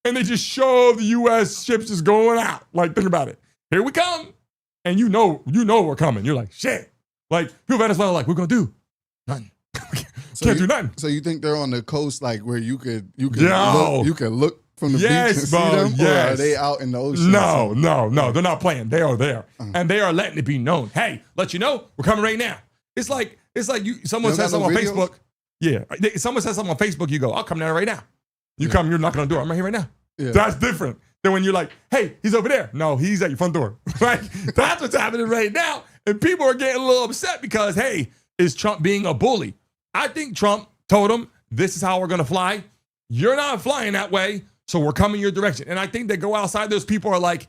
And they just show the U.S. ships just going out. Like, think about it. Here we come. And you know we're coming. You're like, shit. Like, people in Venezuela are like, we're going to do nothing. Can't do nothing. So you think they're on the coast, like where you could Yo. look from the Yes, beach and bro, see them? Or yes. are they out in the ocean? No, they're not playing. They are there, and they are letting it be known. Hey, let you know we're coming right now. It's like someone says something on Facebook. Yeah, someone says something on Facebook. You go, I'll come down right now. You come, you're knocking on the door. I'm right here right now. Yeah. That's different than when you're like, hey, he's over there. No, he's at your front door. Right? That's what's happening right now, and people are getting a little upset because hey, is Trump being a bully? I think Trump told him this is how we're gonna fly. You're not flying that way. So we're coming your direction. And I think they go outside, those people are like,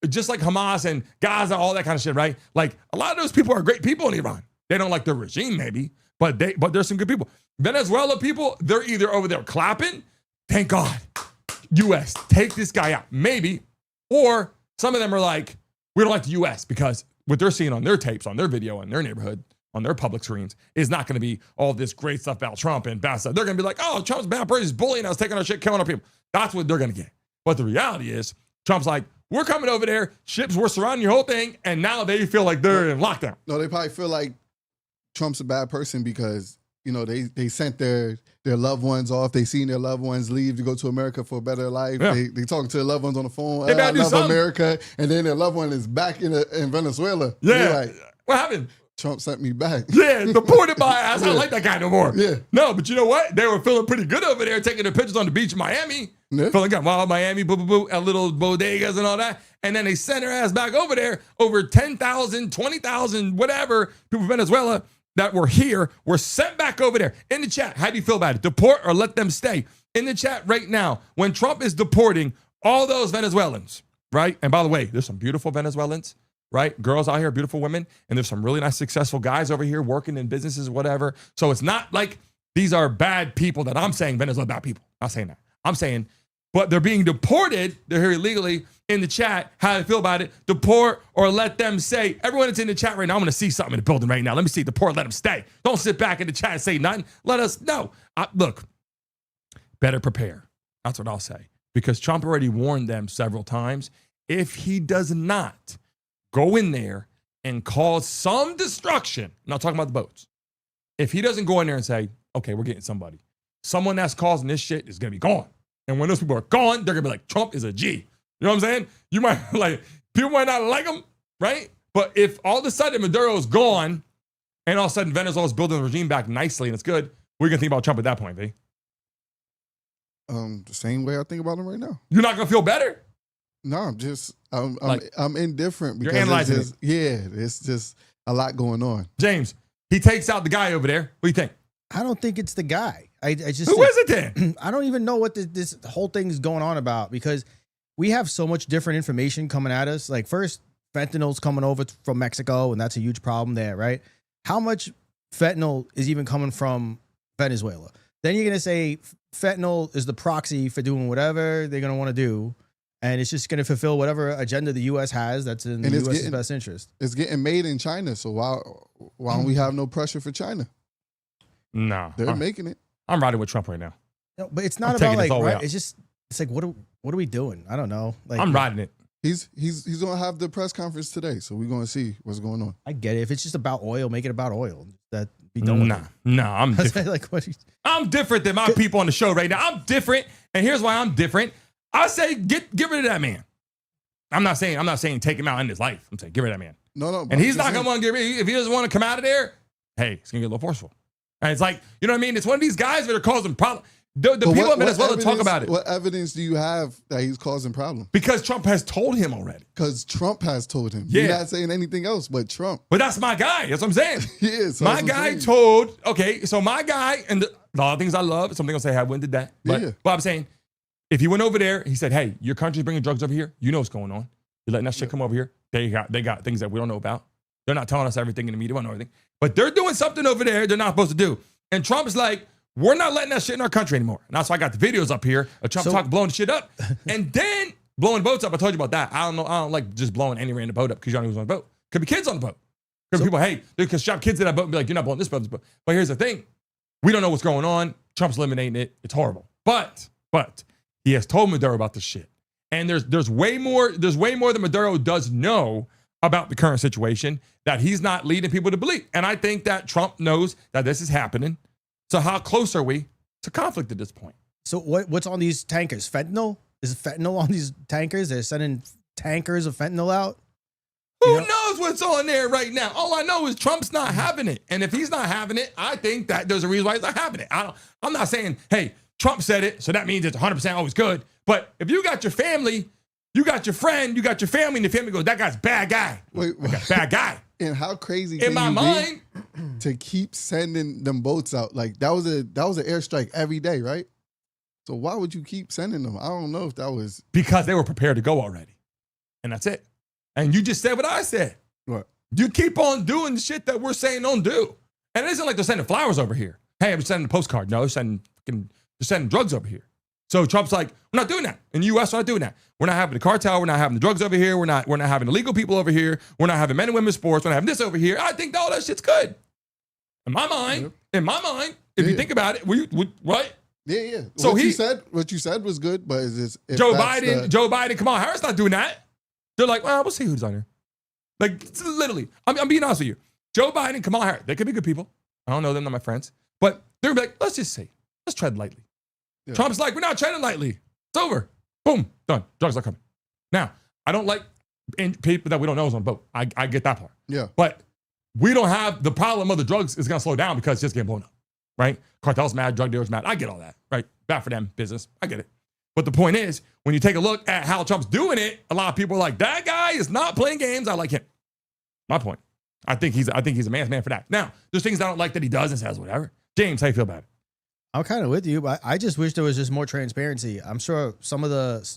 just like Hamas and Gaza, all that kind of shit, right? Like a lot of those people are great people in Iran. They don't like the regime maybe, but there's some good people. Venezuela people, they're either over there clapping, thank God, US, take this guy out, maybe. Or some of them are like, we don't like the US because what they're seeing on their tapes, on their video, in their neighborhood, on their public screens is not going to be all this great stuff about Trump and bad stuff. They're going to be like, oh, Trump's a bad person, he's bullying us, taking our shit, killing our people. That's what they're going to get. But the reality is, Trump's like, we're coming over there, ships, we're surrounding your whole thing, and now they feel like they're in lockdown. No, they probably feel like Trump's a bad person because, you know, they sent their loved ones off. They seen their loved ones leave to go to America for a better life. Yeah. They talking to their loved ones on the phone. They better I do love something. America. And then their loved one is back in Venezuela. Yeah. They're like, what happened? Trump sent me back. Yeah, deported by ass. I don't like that guy no more. Yeah. No, but you know what? They were feeling pretty good over there, taking their pictures on the beach in Miami. Yeah. Feeling good. Wow, Miami, boo, boo, boo, at little bodegas and all that. And then they sent their ass back over there. Over 10,000, 20,000, whatever people from Venezuela that were here were sent back over there. In the chat, how do you feel about it? Deport or let them stay? In the chat right now, when Trump is deporting all those Venezuelans, right? And by the way, there's some beautiful Venezuelans, right? Girls out here, beautiful women. And there's some really nice, successful guys over here working in businesses, whatever. So it's not like these are bad people that I'm saying Venezuela bad people. I'm not saying that. I'm saying, but they're being deported. They're here illegally. In the chat, how do you feel about it? Deport or let them stay? Everyone that's in the chat right now, I'm going to see something in the building right now. Let me see. Deport, let them stay. Don't sit back in the chat and say nothing. Let us know. Look, better prepare. That's what I'll say. Because Trump already warned them several times. If he does not go in there and cause some destruction, I'm not talking about the boats. If he doesn't go in there and say, okay, we're getting somebody, someone that's causing this shit is going to be gone. And when those people are gone, they're going to be like, Trump is a G. You know what I'm saying? You might people might not like him, right? But if all of a sudden Maduro's gone and all of a sudden Venezuela's building the regime back nicely and it's good, what are you going to think about Trump at that point, V? The same way I think about him right now. You're not going to feel better? No, I'm indifferent because you're analyzing it's just a lot going on. James, he takes out the guy over there. What do you think? I don't think it's the guy. I just Who is it then? I don't even know what this whole thing is going on about because we have so much different information coming at us. Like first, fentanyl's coming over from Mexico, and that's a huge problem there, right? How much fentanyl is even coming from Venezuela? Then you're gonna say fentanyl is the proxy for doing whatever they're gonna want to do, and it's just gonna fulfill whatever agenda the U.S. has that's in the U.S.'s best interest. It's getting made in China, so why don't we have no pressure for China? No, They're making it. I'm riding with Trump right now. No, but it's not I'm taking about this all the way right. out. It's like what are we doing? I don't know. Like I'm riding it. He's gonna have the press conference today, so we're gonna see what's going on. I get it. If it's just about oil, make it about oil. That be done with it. No, I'm different. Like what? I'm different than my people on the show right now. I'm different, and here's why I'm different. I say get rid of that man. I'm not saying take him out in his life. I'm saying get rid of that man. No. And he's not gonna want to get rid. If he doesn't want to come out of there, hey, it's gonna get a little forceful. And it's like, you know what I mean? It's one of these guys that are causing problems. The people in Venezuela talk about it. What evidence do you have that he's causing problems? Because Trump has told him already. Because Trump has told him. Yeah. You're not saying anything else but Trump. But that's my guy. That's what I'm saying. Yeah, so my that's what I'm guy saying. told, okay, so my guy, and a lot of things I love, something I'll say, I did that. But, Yeah. but I'm saying, if he went over there, he said, hey, your country's bringing drugs over here. You know what's going on. You're letting that shit come over here. They got things that we don't know about. They're not telling us everything in the media. We don't know everything. But they're doing something over there they're not supposed to do. And Trump's like, we're not letting that shit in our country anymore. And that's why I got the videos up here of Trump blowing shit up. And then blowing boats up. I told you about that. I don't like just blowing any random boat up because you don't know who's on the boat. Could be kids on the boat. Could be people, hey, they could shop kids in that boat and be like, you're not blowing this boat, this boat. But here's the thing. We don't know what's going on. Trump's eliminating it. It's horrible. But he has told Maduro about this shit. And there's way more than Maduro does know about the current situation that he's not leading people to believe. And I think that Trump knows that this is happening. So how close are we to conflict at this point? So what's on these tankers? Fentanyl? Is fentanyl on these tankers? They're sending tankers of fentanyl out. Who knows what's on there right now? All I know is Trump's not having it. And if he's not having it, I think that there's a reason why he's not having it. I'm not saying, hey, Trump said it, so that means it's 100% always good. But if you got your family, you got your friend, you got your family, and the family goes, that guy's bad guy. Wait, bad guy. And how crazy in my mind to keep sending them boats out? Like that was an airstrike every day, right? So why would you keep sending them? I don't know if that was because they were prepared to go already. And that's it. And you just said what I said. What? You keep on doing the shit that we're saying don't do. And it isn't like they're sending flowers over here. Hey, I'm sending a postcard. No, they're sending drugs over here. So Trump's like, we're not doing that. In the U.S., we're not doing that. We're not having the cartel. We're not having the drugs over here. We're not having illegal people over here. We're not having men and women's sports. We're not having this over here. I think all that shit's good. In my mind, if you think about it, right? Yeah. So what you said was good, but is this Joe Biden, Kamala Harris not doing that. They're like, well, we'll see who's on here. Like, literally, I'm being honest with you. Joe Biden, Kamala Harris, they could be good people. I don't know them, they're my friends. But they're like, let's just say, let's tread lightly. Yeah. Trump's like, we're not treading lightly. It's over. Boom, done. Drugs are coming. Now, I don't like people that we don't know is on a boat. I get that part. Yeah. But we don't have the problem of the drugs is going to slow down because it's just getting blown up, right? Cartel's mad, drug dealers mad. I get all that, right? Bad for them, business. I get it. But the point is, when you take a look at how Trump's doing it, a lot of people are like, that guy is not playing games. I like him. My point. I think he's a man's man for that. Now, there's things I don't like that he does and says whatever. James, how you feel about it? I'm kind of with you, but I just wish there was just more transparency. I'm sure some of the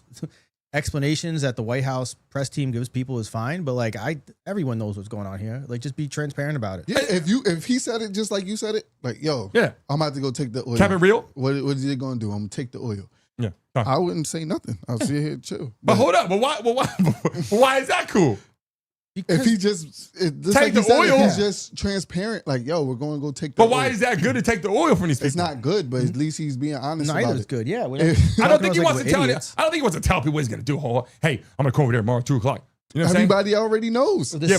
explanations that the White House press team gives people is fine, but like everyone knows what's going on here. Like, just be transparent about it. Yeah, if he said it just like you said it, like, yo, yeah, I'm about to go take the oil. Keep it real. What is he gonna do? I'm gonna take the oil. Yeah, I wouldn't say nothing. I'll sit here and chill. But hold up. But why is that cool? Because if he just take the oil, he's just transparent. Like, yo, we're going to go take the oil. But why is that good to take the oil from these people? It's not good, but at least he's being honest about it. It's good, yeah. I don't think he wants to tell you. I don't think he wants to tell people what he's going to do. Hey, I'm going to come over there tomorrow at 2:00. You know what I'm saying? Everybody already knows. But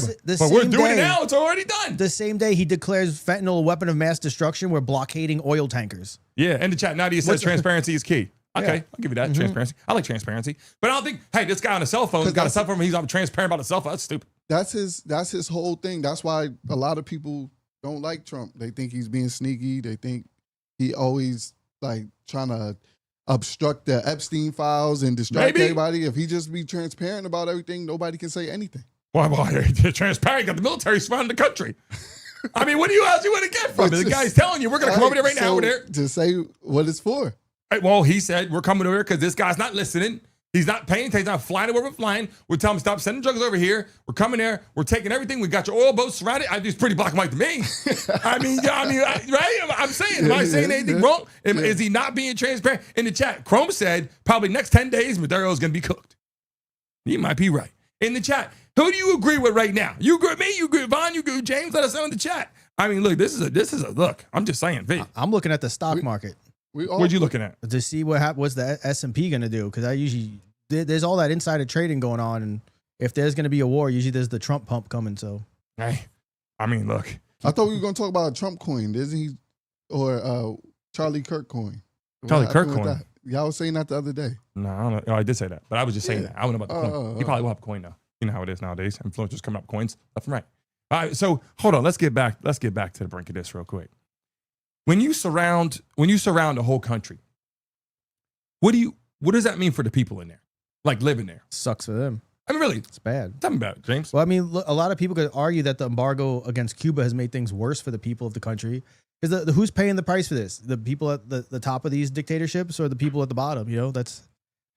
we're doing it now. It's already done. The same day he declares fentanyl a weapon of mass destruction, we're blockading oil tankers. Yeah, in the chat, Nadia says transparency is key. Okay, I'll give you that. Transparency. I like transparency. But I don't think, hey, this guy on a cell phone has got a cell phone. He's not transparent about a cell phone. That's stupid. That's his whole thing. That's why a lot of people don't like Trump. They think he's being sneaky. They think he always like trying to obstruct the Epstein files and distract everybody. If he just be transparent about everything, nobody can say anything. Why? They're transparent. Got the military surrounding the country. I mean, what else you want to get from it? The guy's telling you, we're going to come over there right now. Over there. To say what it's for. Right, well, he said, we're coming over here because this guy's not listening. He's not paying attention. He's not flying where we're flying. We're telling him, stop sending drugs over here. We're coming there. We're taking everything. We got your oil boats surrounded. It's pretty black and white to me. Right? I'm saying, am I saying anything wrong? Is he not being transparent? In the chat, Chrome said probably next 10 days, Maduro is going to be cooked. He might be right. In the chat, who do you agree with right now? You agree with me? You agree with Vaughn? You agree with James? Let us know in the chat. I mean, look, this is a look. I'm just saying, V. I'm looking at the stock market. What you looking at? To see what's the S&P going to do? Because there's all that insider trading going on, and if there's going to be a war, usually there's the Trump pump coming. So, hey, I mean, look. I thought we were going to talk about a Trump coin, isn't he? Or Charlie Kirk coin. Charlie Kirk coin. Y'all was saying that the other day. No, I don't know. Oh, I did say that, but I was just saying that. I don't know about the coin. He probably will have a coin now. You know how it is nowadays. Influencers coming up with coins left and right. All right, so hold on. Let's get back to the brink of this real quick. When you surround a whole country, what does that mean for the people in there? Like living there? Sucks for them. I mean, really, it's bad. Tell me about it, James. Well, I mean, look, a lot of people could argue that the embargo against Cuba has made things worse for the people of the country. Because who's paying the price for this? The people at the top of these dictatorships or the people at the bottom? You know, that's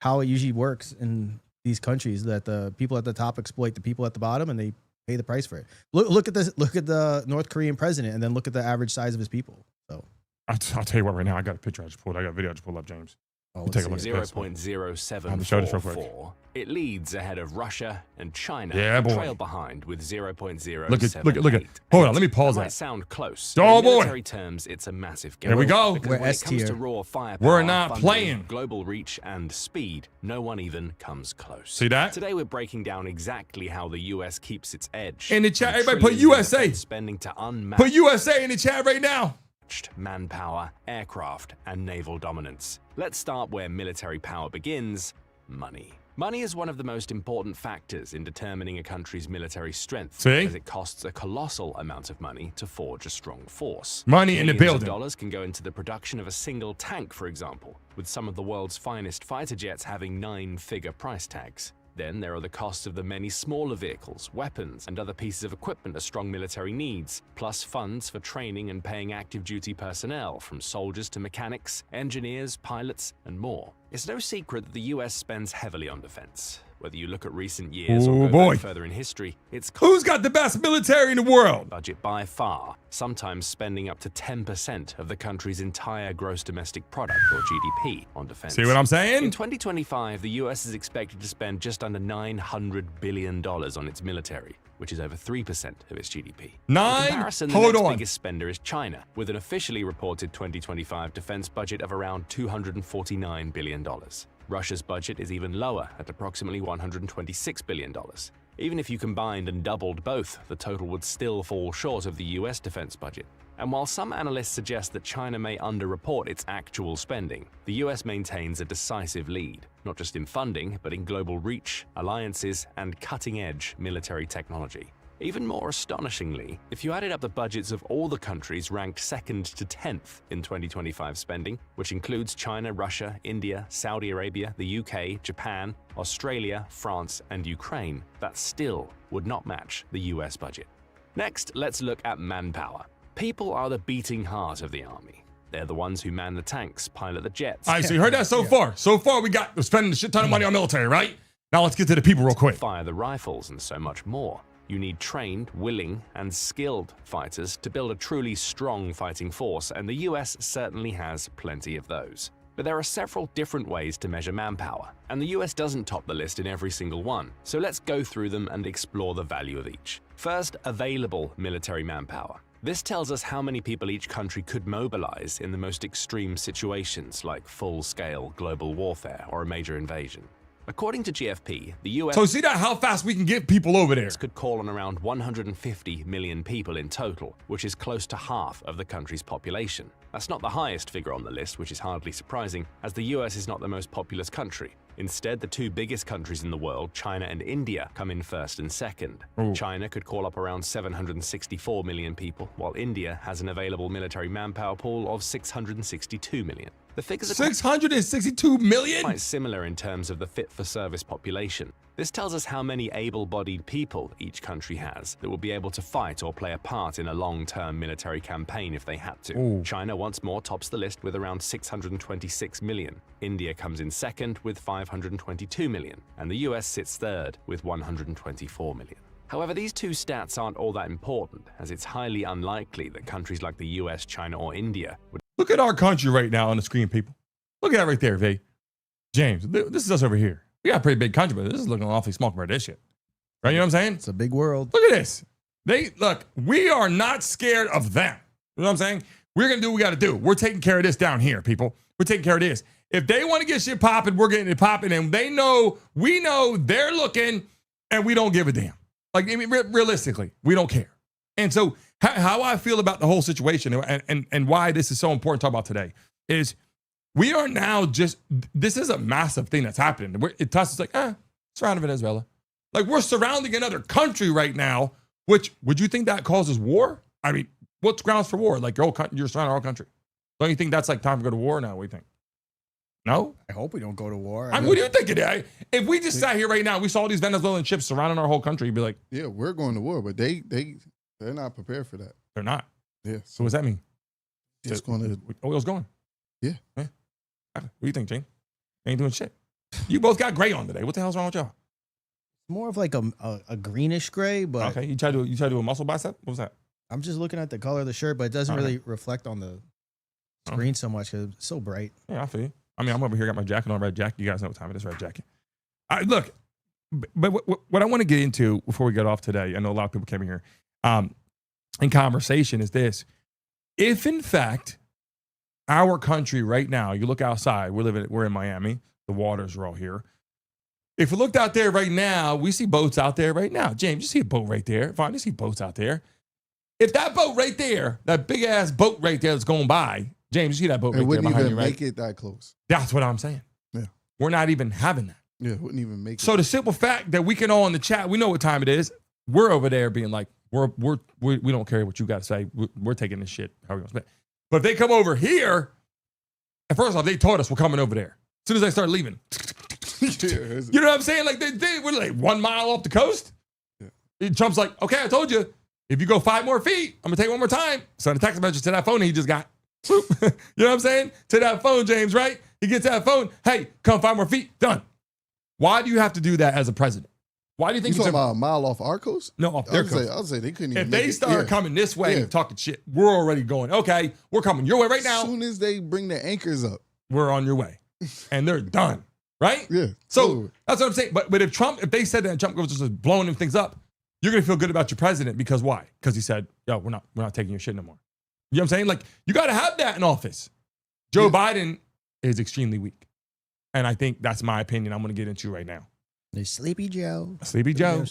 how it usually works in these countries. That the people at the top exploit the people at the bottom, and they pay the price for it. Look at this. Look at the North Korean president, and then look at the average size of his people. So I'll tell you what. Right now, I got a picture I just pulled. I got a video I just pulled up, James. Take a look at 0.074. It leads ahead of Russia and China. Yeah, boy. Trail behind with 0.078. Look at. Hold on, let me pause that. Might sound close. Oh in boy. military terms, it's a massive game. Here we go. Because when it comes to raw firepower, we're not funding, playing. Global reach and speed, no one even comes close. See that? Today we're breaking down exactly how the US keeps its edge. In the chat, everybody put USA. Spending to unmatched. Put USA in the chat right now. Manpower, aircraft, and naval dominance. Let's start where military power begins, money. Money is one of the most important factors in determining a country's military strength, See? as it costs a colossal amount of money to forge a strong force. Money in the Millions building. of dollars can go into the production of a single tank, for example, with some of the world's finest fighter jets having 9-figure price tags. Then there are the costs of the many smaller vehicles, weapons, and other pieces of equipment a strong military needs, plus funds for training and paying active duty personnel, from soldiers to mechanics, engineers, pilots, and more. It's no secret that the US spends heavily on defense. Whether you look at recent years or go back further in history, it's who's got the best military in the world? Budget by far, sometimes spending up to 10% of the country's entire gross domestic product, or GDP, on defense. See what I'm saying? In 2025, the US is expected to spend just under $900 billion on its military, which is over 3% of its GDP. In comparison, the next biggest spender is China, with an officially reported 2025 defense budget of around $249 billion. Russia's budget is even lower at approximately $126 billion. Even if you combined and doubled both, the total would still fall short of the US defense budget. And while some analysts suggest that China may underreport its actual spending, the US maintains a decisive lead, not just in funding, but in global reach, alliances, and cutting-edge military technology. Even more astonishingly, if you added up the budgets of all the countries ranked 2nd to 10th in 2025 spending, which includes China, Russia, India, Saudi Arabia, the UK, Japan, Australia, France, and Ukraine, that still would not match the US budget. Next, let's look at manpower. People are the beating heart of the army. They're the ones who man the tanks, pilot the jets. All right, so you heard that so far. So far, we're spending a shit ton of money on military, right? Now let's get to the people real quick. Fire the rifles and so much more. You need trained, willing, and skilled fighters to build a truly strong fighting force, and the US certainly has plenty of those. But there are several different ways to measure manpower, and the US doesn't top the list in every single one. So let's go through them and explore the value of each. First, available military manpower. This tells us how many people each country could mobilize in the most extreme situations, like full-scale global warfare or a major invasion. According to GFP, the US So see that how fast we can get people over there. could call on around 150 million people in total, which is close to half of the country's population. That's not the highest figure on the list, which is hardly surprising, as the US is not the most populous country. Instead, the two biggest countries in the world, China and India, come in first and second. China could call up around 764 million people, while India has an available military manpower pool of 662 million. The figures are 662 million? quite similar in terms of the fit-for-service population. This tells us how many able-bodied people each country has that will be able to fight or play a part in a long-term military campaign if they had to. China once more tops the list with around 626 million. India comes in second with 522 million, and the US sits third with 124 million. However, these two stats aren't all that important, as it's highly unlikely that countries like the US, China, or India would. Look at our country right now on the screen, people. Look at that right there, V. James, this is us over here. We got a pretty big country, but this is looking awfully small compared to this shit. Right? You know what I'm saying? It's a big world. Look at this. We are not scared of them. You know what I'm saying? We're going to do what we got to do. We're taking care of this down here, people. We're taking care of this. If they want to get shit popping, we're getting it popping. And we know they're looking, and we don't give a damn. Like, I mean, realistically, we don't care. And so how I feel about the whole situation and why this is so important to talk about today is we are now this is a massive thing that's happening. It touches like, surrounding Venezuela. Like, we're surrounding another country right now, which, would you think that causes war? I mean, what's grounds for war? Like, you're surrounding our whole country. Don't you think that's like time to go to war now? What do you think? No? I hope we don't go to war. I mean, what do you think of that? If we just sat here right now, we saw these Venezuelan ships surrounding our whole country, you'd be like, yeah, we're going to war, but they're not prepared for that. they're not. Yeah. So what does that mean? Just going to. Oil's going. Yeah. What do you think, Jane? Ain't doing shit. You both got gray on today. What the hell's wrong with y'all? More of like a greenish gray, but Okay, you try to do a muscle bicep? What was that? I'm just looking at the color of the shirt, but it doesn't really reflect on the screen so much because it's so bright. Yeah, I feel you. I mean, I'm over here, got my jacket on, red jacket. You guys know what time it is, red jacket. Look, but what I want to get into before we get off today, I know a lot of people came in here, in conversation is this. If, in fact, our country right now, you look outside, we're in Miami, the waters are all here. If we looked out there right now, we see boats out there right now. James, you see a boat right there. Fine, you see boats out there. If that boat right there, that big ass boat right there that's going by, James, you see that boat right there behind you, right? Make it that close. That's what I'm saying. Yeah. We're not even having that. Yeah, wouldn't even make it. So the simple fact that we can all in the chat, we know what time it is. We're over there being like, we don't care what you got to say. We're taking this shit. How we gonna spend? But if they come over here, and first off, they told us we're coming over there. As soon as they start leaving, you know what I'm saying? Like they were like 1 mile off the coast. Trump's like, okay, I told you, if you go 5 more feet, I'm gonna take 1 more time. Send a text message to that phone he just got. You know what I'm saying? To that phone, James, right? He gets that phone. Hey, come 5 more feet. Done. Why do you have to do that as a president? Why do you think you talking about a mile off our coast? No, off their coast. I would say they couldn't even. If they start coming this way and talking shit, we're already going, okay, we're coming your way right now. As soon as they bring the anchors up, we're on your way. And they're done. Right? Yeah. So that's what I'm saying. But if they said that and Trump was just blowing them things up, you're gonna feel good about your president because why? Because he said, yo, we're not taking your shit no more. You know what I'm saying? Like, you gotta have that in office. Joe Biden is extremely weak. And I think that's my opinion I'm gonna get into right now. There's Sleepy Joe. Sleepy Joe.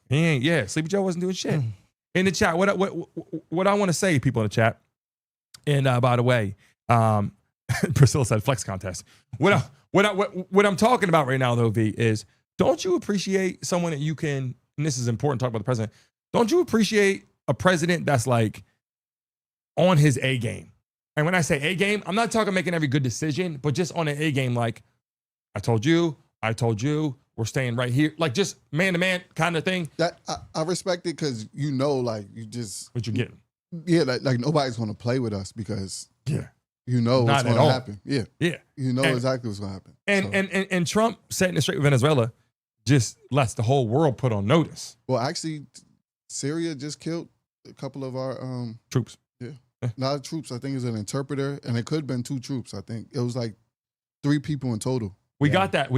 He ain't, Sleepy Joe wasn't doing shit. In the chat, what I want to say, people in the chat, and by the way, Priscilla said flex contest. What I'm talking about right now, though, V, is don't you appreciate someone that you can, and this is important to talk about the president, don't you appreciate a president that's like on his A game? And when I say A game, I'm not talking making every good decision, but just on an A game, like, I told you, we're staying right here. Like just man to man kind of thing. That I respect it because like you just what you're getting. Yeah, like nobody's gonna play with us because you know Not what's gonna all. happen. Yeah. You know exactly what's gonna happen. And Trump setting it straight with Venezuela just lets the whole world put on notice. Well, actually, Syria just killed a couple of our troops. Yeah. Not troops. I think it's an interpreter, and it could have been 2 troops. I think it was like 3 people in total. We got that.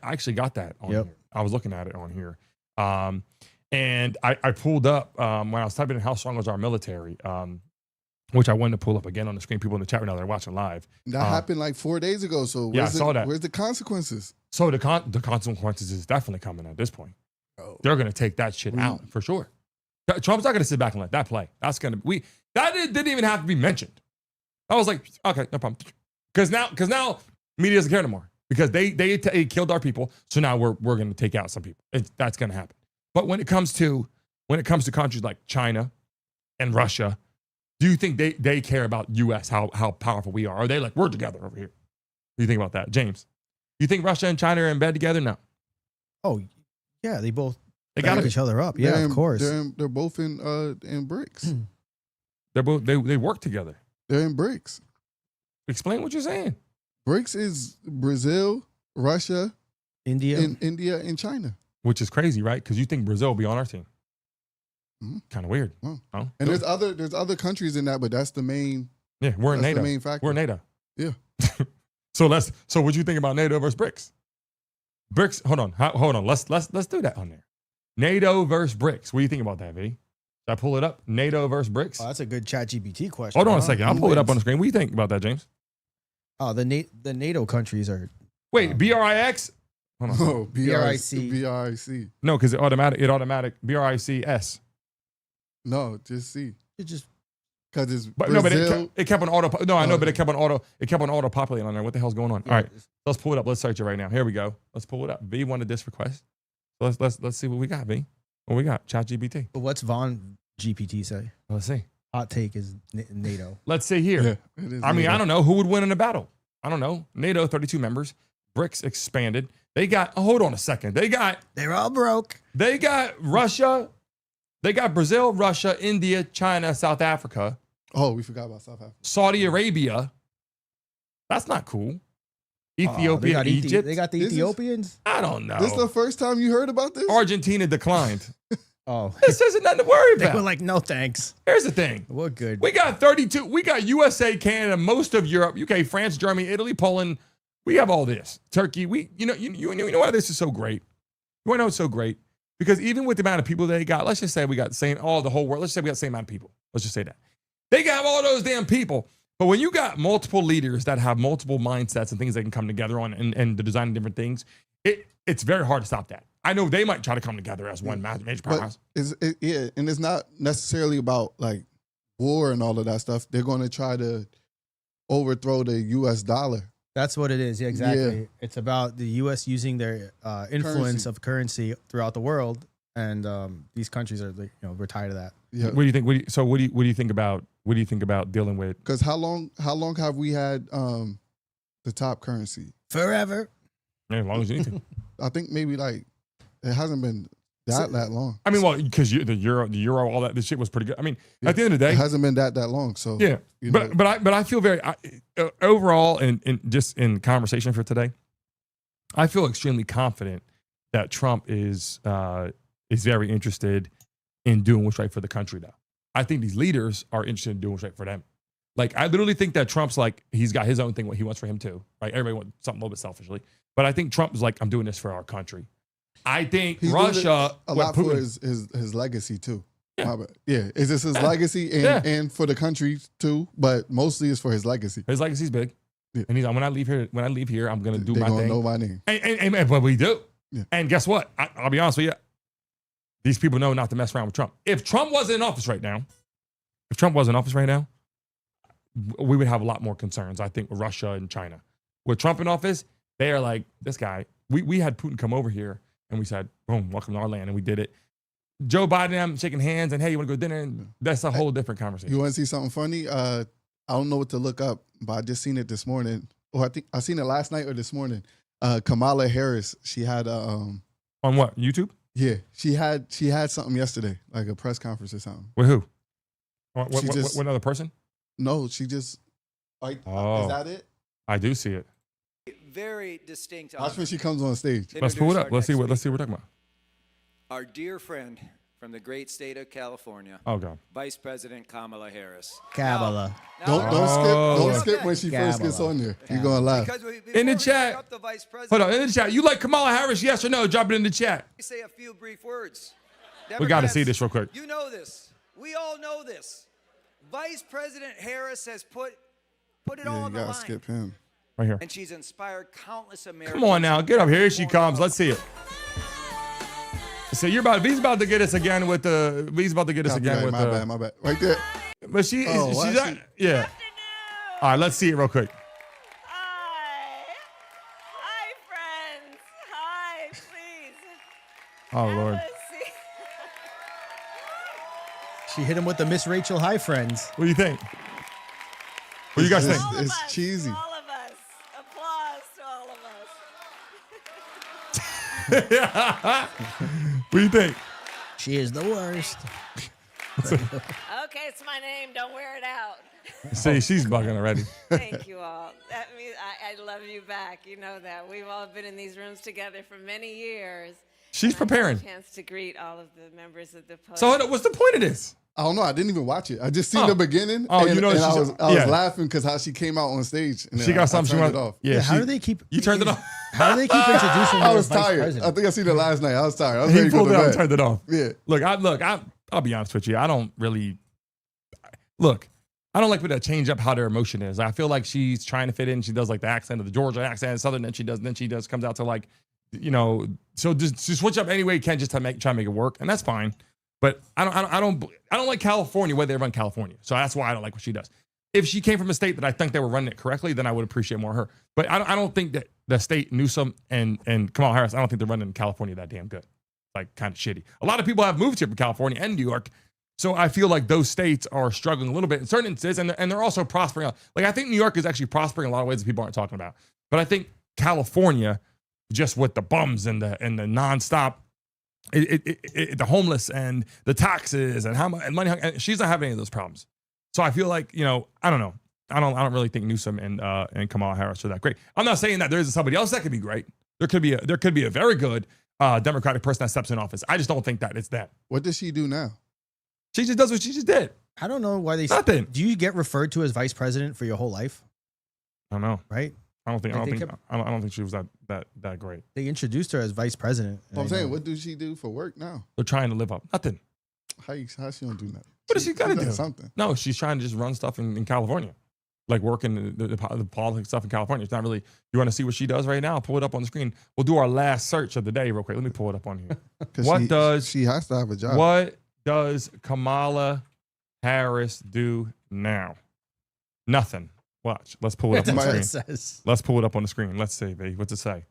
I actually got that on here. I was looking at it on here. And I pulled up when I was typing in how strong was our military, which I wanted to pull up again on the screen. People in the chat right now, they're watching live. That happened like 4 days ago. So I saw that. Where's the consequences? So the consequences is definitely coming at this point. They're going to take that shit out for sure. Trump's not going to sit back and let that play. That's going to that didn't even have to be mentioned. I was like, okay, no problem. Because now media doesn't care anymore. Because they killed our people, so now we're going to take out some people. That's going to happen. But when it comes to countries like China and Russia, do you think they care about U.S. how powerful we are? Are they like we're together over here? What do you think about that, James? You think Russia and China are in bed together? No. Oh yeah, they got each other up. Yeah, of course. They're both in BRICS. They work together. They're in BRICS. Explain what you're saying. BRICS is Brazil, Russia, India, and China. Which is crazy, right? Because you think Brazil will be on our team. Mm-hmm. Kind of weird. Oh. And there's other countries in that, but that's the main. Yeah, we're in NATO. The main factor. We're in NATO. Yeah. So what do you think about NATO versus BRICS? BRICS. Hold on. Let's do that on there. NATO versus BRICS. What do you think about that, V? Should I pull it up? NATO versus BRICS. Oh, that's a good ChatGPT question. Hold on a second. I'll pull it up on the screen. What do you think about that, James? Oh, the NATO countries are. Wait, BRIX? Hold on. No, BRIC. BRIC. No, because it automatic BRICS. No, just C. It just because it's but Brazil. No, but it kept on auto. No, I know, but it kept on auto populating on there. What the hell's going on? All right, let's pull it up. Let's search it right now. Here we go. Let's pull it up. V wanted this request. So let's see what we got. V, what we got? ChatGPT. What's Von GPT say? Let's see. Hot take is NATO. Let's see here. Yeah, it is I mean, NATO. I don't know who would win in a battle. I don't know. NATO, 32 members. BRICS expanded. They got. Oh, hold on a second. They're all broke. They got Russia. They got Brazil, Russia, India, China, South Africa. Oh, we forgot about South Africa. Saudi Arabia. That's not cool. Ethiopia, Egypt. They got the Ethiopians? I don't know. This is the first time you heard about this? Argentina declined. Oh. This isn't nothing to worry about. They were like, no thanks. Here's the thing. We're good. We got 32. We got USA, Canada, most of Europe, UK, France, Germany, Italy, Poland. We have all this. Turkey. You know why this is so great? You want to know it's so great? Because even with the amount of people they got, let's just say we got the same, the whole world. Let's say we got the same amount of people. Let's just say that. They got all those damn people. But when you got multiple leaders that have multiple mindsets and things they can come together on and to design different things, it's very hard to stop that. I know they might try to come together as one major powerhouse. And it's not necessarily about like war and all of that stuff. They're going to try to overthrow the U.S. dollar That's what it is. Yeah, exactly. Yeah. It's about the U.S. using their influence of currency throughout the world, and these countries are, we're tired of that. Yeah. What do you think? What do you think about? What do you think about dealing with? Because how long have we had the top currency? Forever. Yeah, as long as you need to. I think maybe like it hasn't been that long. I mean, well, because the euro, all that, this shit was pretty good. I mean, at the end of the day, it hasn't been that long. So yeah, but I feel very overall, and just in conversation for today, I feel extremely confident that Trump is very interested in doing what's right for the country. Now, I think these leaders are interested in doing what's right for them. Like, I literally think that Trump's like, he's got his own thing, what he wants for him too, right? Everybody wants something a little bit selfishly, but I think Trump is like, I'm doing this for our country. I think he's Russia a lot for his legacy too. Yeah, is this his legacy and for the country too? But mostly it's for his legacy. His legacy's big, and he's like, when I leave here, I'm gonna do my thing. Know my name, and but we do. Yeah. And guess what? I'll be honest with you. These people know not to mess around with Trump. If Trump wasn't in office right now, we would have a lot more concerns, I think, with Russia and China. With Trump in office, they are like, this guy. We had Putin come over here. And we said, boom, welcome to our land. And we did it. Joe Biden and I'm shaking hands and, hey, you want to go to dinner? And that's a whole different conversation. You want to see something funny? I don't know what to look up, but I just seen it this morning. Or I think I seen it last night or this morning. Kamala Harris, she had on what, YouTube? Yeah, she had something yesterday, like a press conference or something. With who? What another person? No, she just like, is that it? I do see it. Very distinct. Watch when she comes on stage. Let's pull it up. Let's see what we're talking about. Our dear friend from the great state of California. Oh God. Vice President Kamala Harris. Kamala. Don't skip when she first gets on there. You're gonna laugh. In the chat. Hold on. In the chat. You like Kamala Harris? Yes or no? Drop it in the chat. Say a few brief words. We got to see this real quick. You know this. We all know this. Vice President Harris has put it all on the line. You gotta skip him. Right here. And she's inspired countless Americans. Come on now, get up here. Here she comes. Let's see it. So he's about to get us again with the. He's about to get us again with the. My bad. Right there. But she's yeah. All right, let's see it real quick. Hi, friends. Hi, please. Oh Lord. She hit him with the Miss Rachel Hi, friends. What do you think? What do you guys think? It's cheesy. What do you think? She is the worst. Okay, it's my name. Don't wear it out. See, she's bugging already. Thank you all. That means I love you back. You know that. We've all been in these rooms together for many years. She's preparing. I had a chance to greet all of the members of the podium. So what's the point of this? I don't know. I didn't even watch it. I just seen the beginning. Oh, and, you know, and I was laughing because how she came out on stage. And she got something she wanted off. Yeah, how do they keep? You turned it off. How do they keep introducing? I was tired. I think I seen it last night. I was tired. I was he pulled it out and turned it off. Yeah. Look, I'll be honest with you. I don't really look. I don't like people that change up how their emotion is. I feel like she's trying to fit in. She does like the accent of the Georgia accent, Southern. Then she does comes out to like, so just switch up any way you can just to try to make it work, and that's fine. But I don't like California where they run California. So that's why I don't like what she does. If she came from a state that I think they were running it correctly, then I would appreciate more of her. But I don't think that the state Newsom and Kamala Harris, I don't think they're running California that damn good. Like kind of shitty. A lot of people have moved here from California and New York. So I feel like those states are struggling a little bit in certain instances, and they're also prospering. Like I think New York is actually prospering in a lot of ways that people aren't talking about. But I think California, just with the bums and the nonstop, the homeless and the taxes and how much money, and she's not having any of those problems. So I feel like, I don't know. I don't really think Newsom and Kamala Harris are that great. I'm not saying that there isn't somebody else that could be great. There could be a very good Democratic person that steps in office. I just don't think that it's that. What does she do now? She just does what she just did. I don't know why they. Nothing. Do you get referred to as vice president for your whole life? I don't know. Right? I don't think she was that great. They introduced her as vice president. I'm saying, what does she do for work now? They're trying to live up. Nothing. How she don't do nothing? What does she got to do? Something. No, she's trying to just run stuff in California, like working the politics stuff in California. It's not really. You want to see what she does right now? Pull it up on the screen. We'll do our last search of the day real quick. Let me pull it up on here. She has to have a job? What does Kamala Harris do now? Nothing. Watch. Let's pull it up on the That's screen. what it says. Let's pull it up on the screen. Let's see, V. What's it say?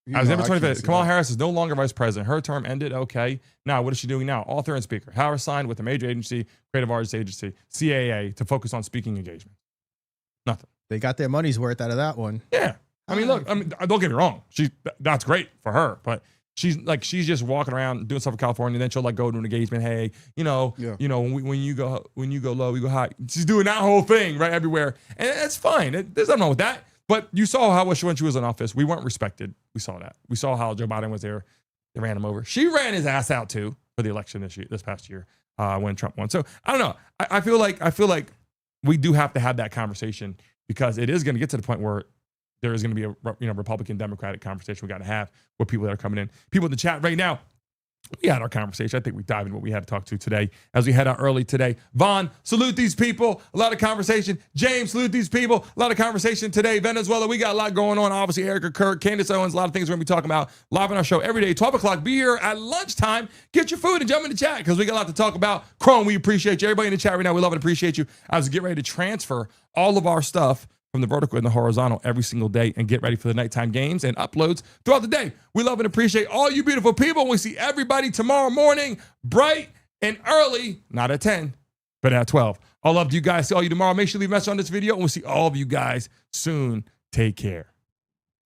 You As know, November I can't 25th, see Kamala that. Harris is no longer vice president. Her term ended. Okay. Now, what is she doing now? Author and speaker. Harris signed with a major agency, creative arts agency, CAA, to focus on speaking engagement. Nothing. They got their money's worth out of that one. Yeah. I mean, look, don't get me wrong. That's great for her, but she's just walking around doing stuff in California. Then she'll like go to an engagement. Hey, when you go low, we go high. She's doing that whole thing right everywhere, and that's fine. There's nothing wrong with that. But you saw how when she was in office, we weren't respected. We saw that. We saw how Joe Biden was there. They ran him over. She ran his ass out too for the election this past year when Trump won. So I don't know. I feel like we do have to have that conversation because it is going to get to the point where there is going to be a Republican Democratic conversation we got to have with people that are coming in. People in the chat right now. We had our conversation. I think we dived into what we had to talk to today as we head out early today. Vaughn, salute these people. A lot of conversation. James, salute these people. A lot of conversation today. Venezuela, we got a lot going on. Obviously, Erica Kirk, Candace Owens, a lot of things we're going to be talking about live on our show every day. 12 o'clock, be here at lunchtime. Get your food and jump in the chat because we got a lot to talk about. Chrome, we appreciate you. Everybody in the chat right now, we love and appreciate you as we get ready to transfer all of our stuff from the vertical and the horizontal every single day and get ready for the nighttime games and uploads throughout the day. We love and appreciate all you beautiful people. We see everybody tomorrow morning, bright and early, not at 10, but at 12. All love to you guys. See all you tomorrow. Make sure you leave a message on this video, and we'll see all of you guys soon. Take care.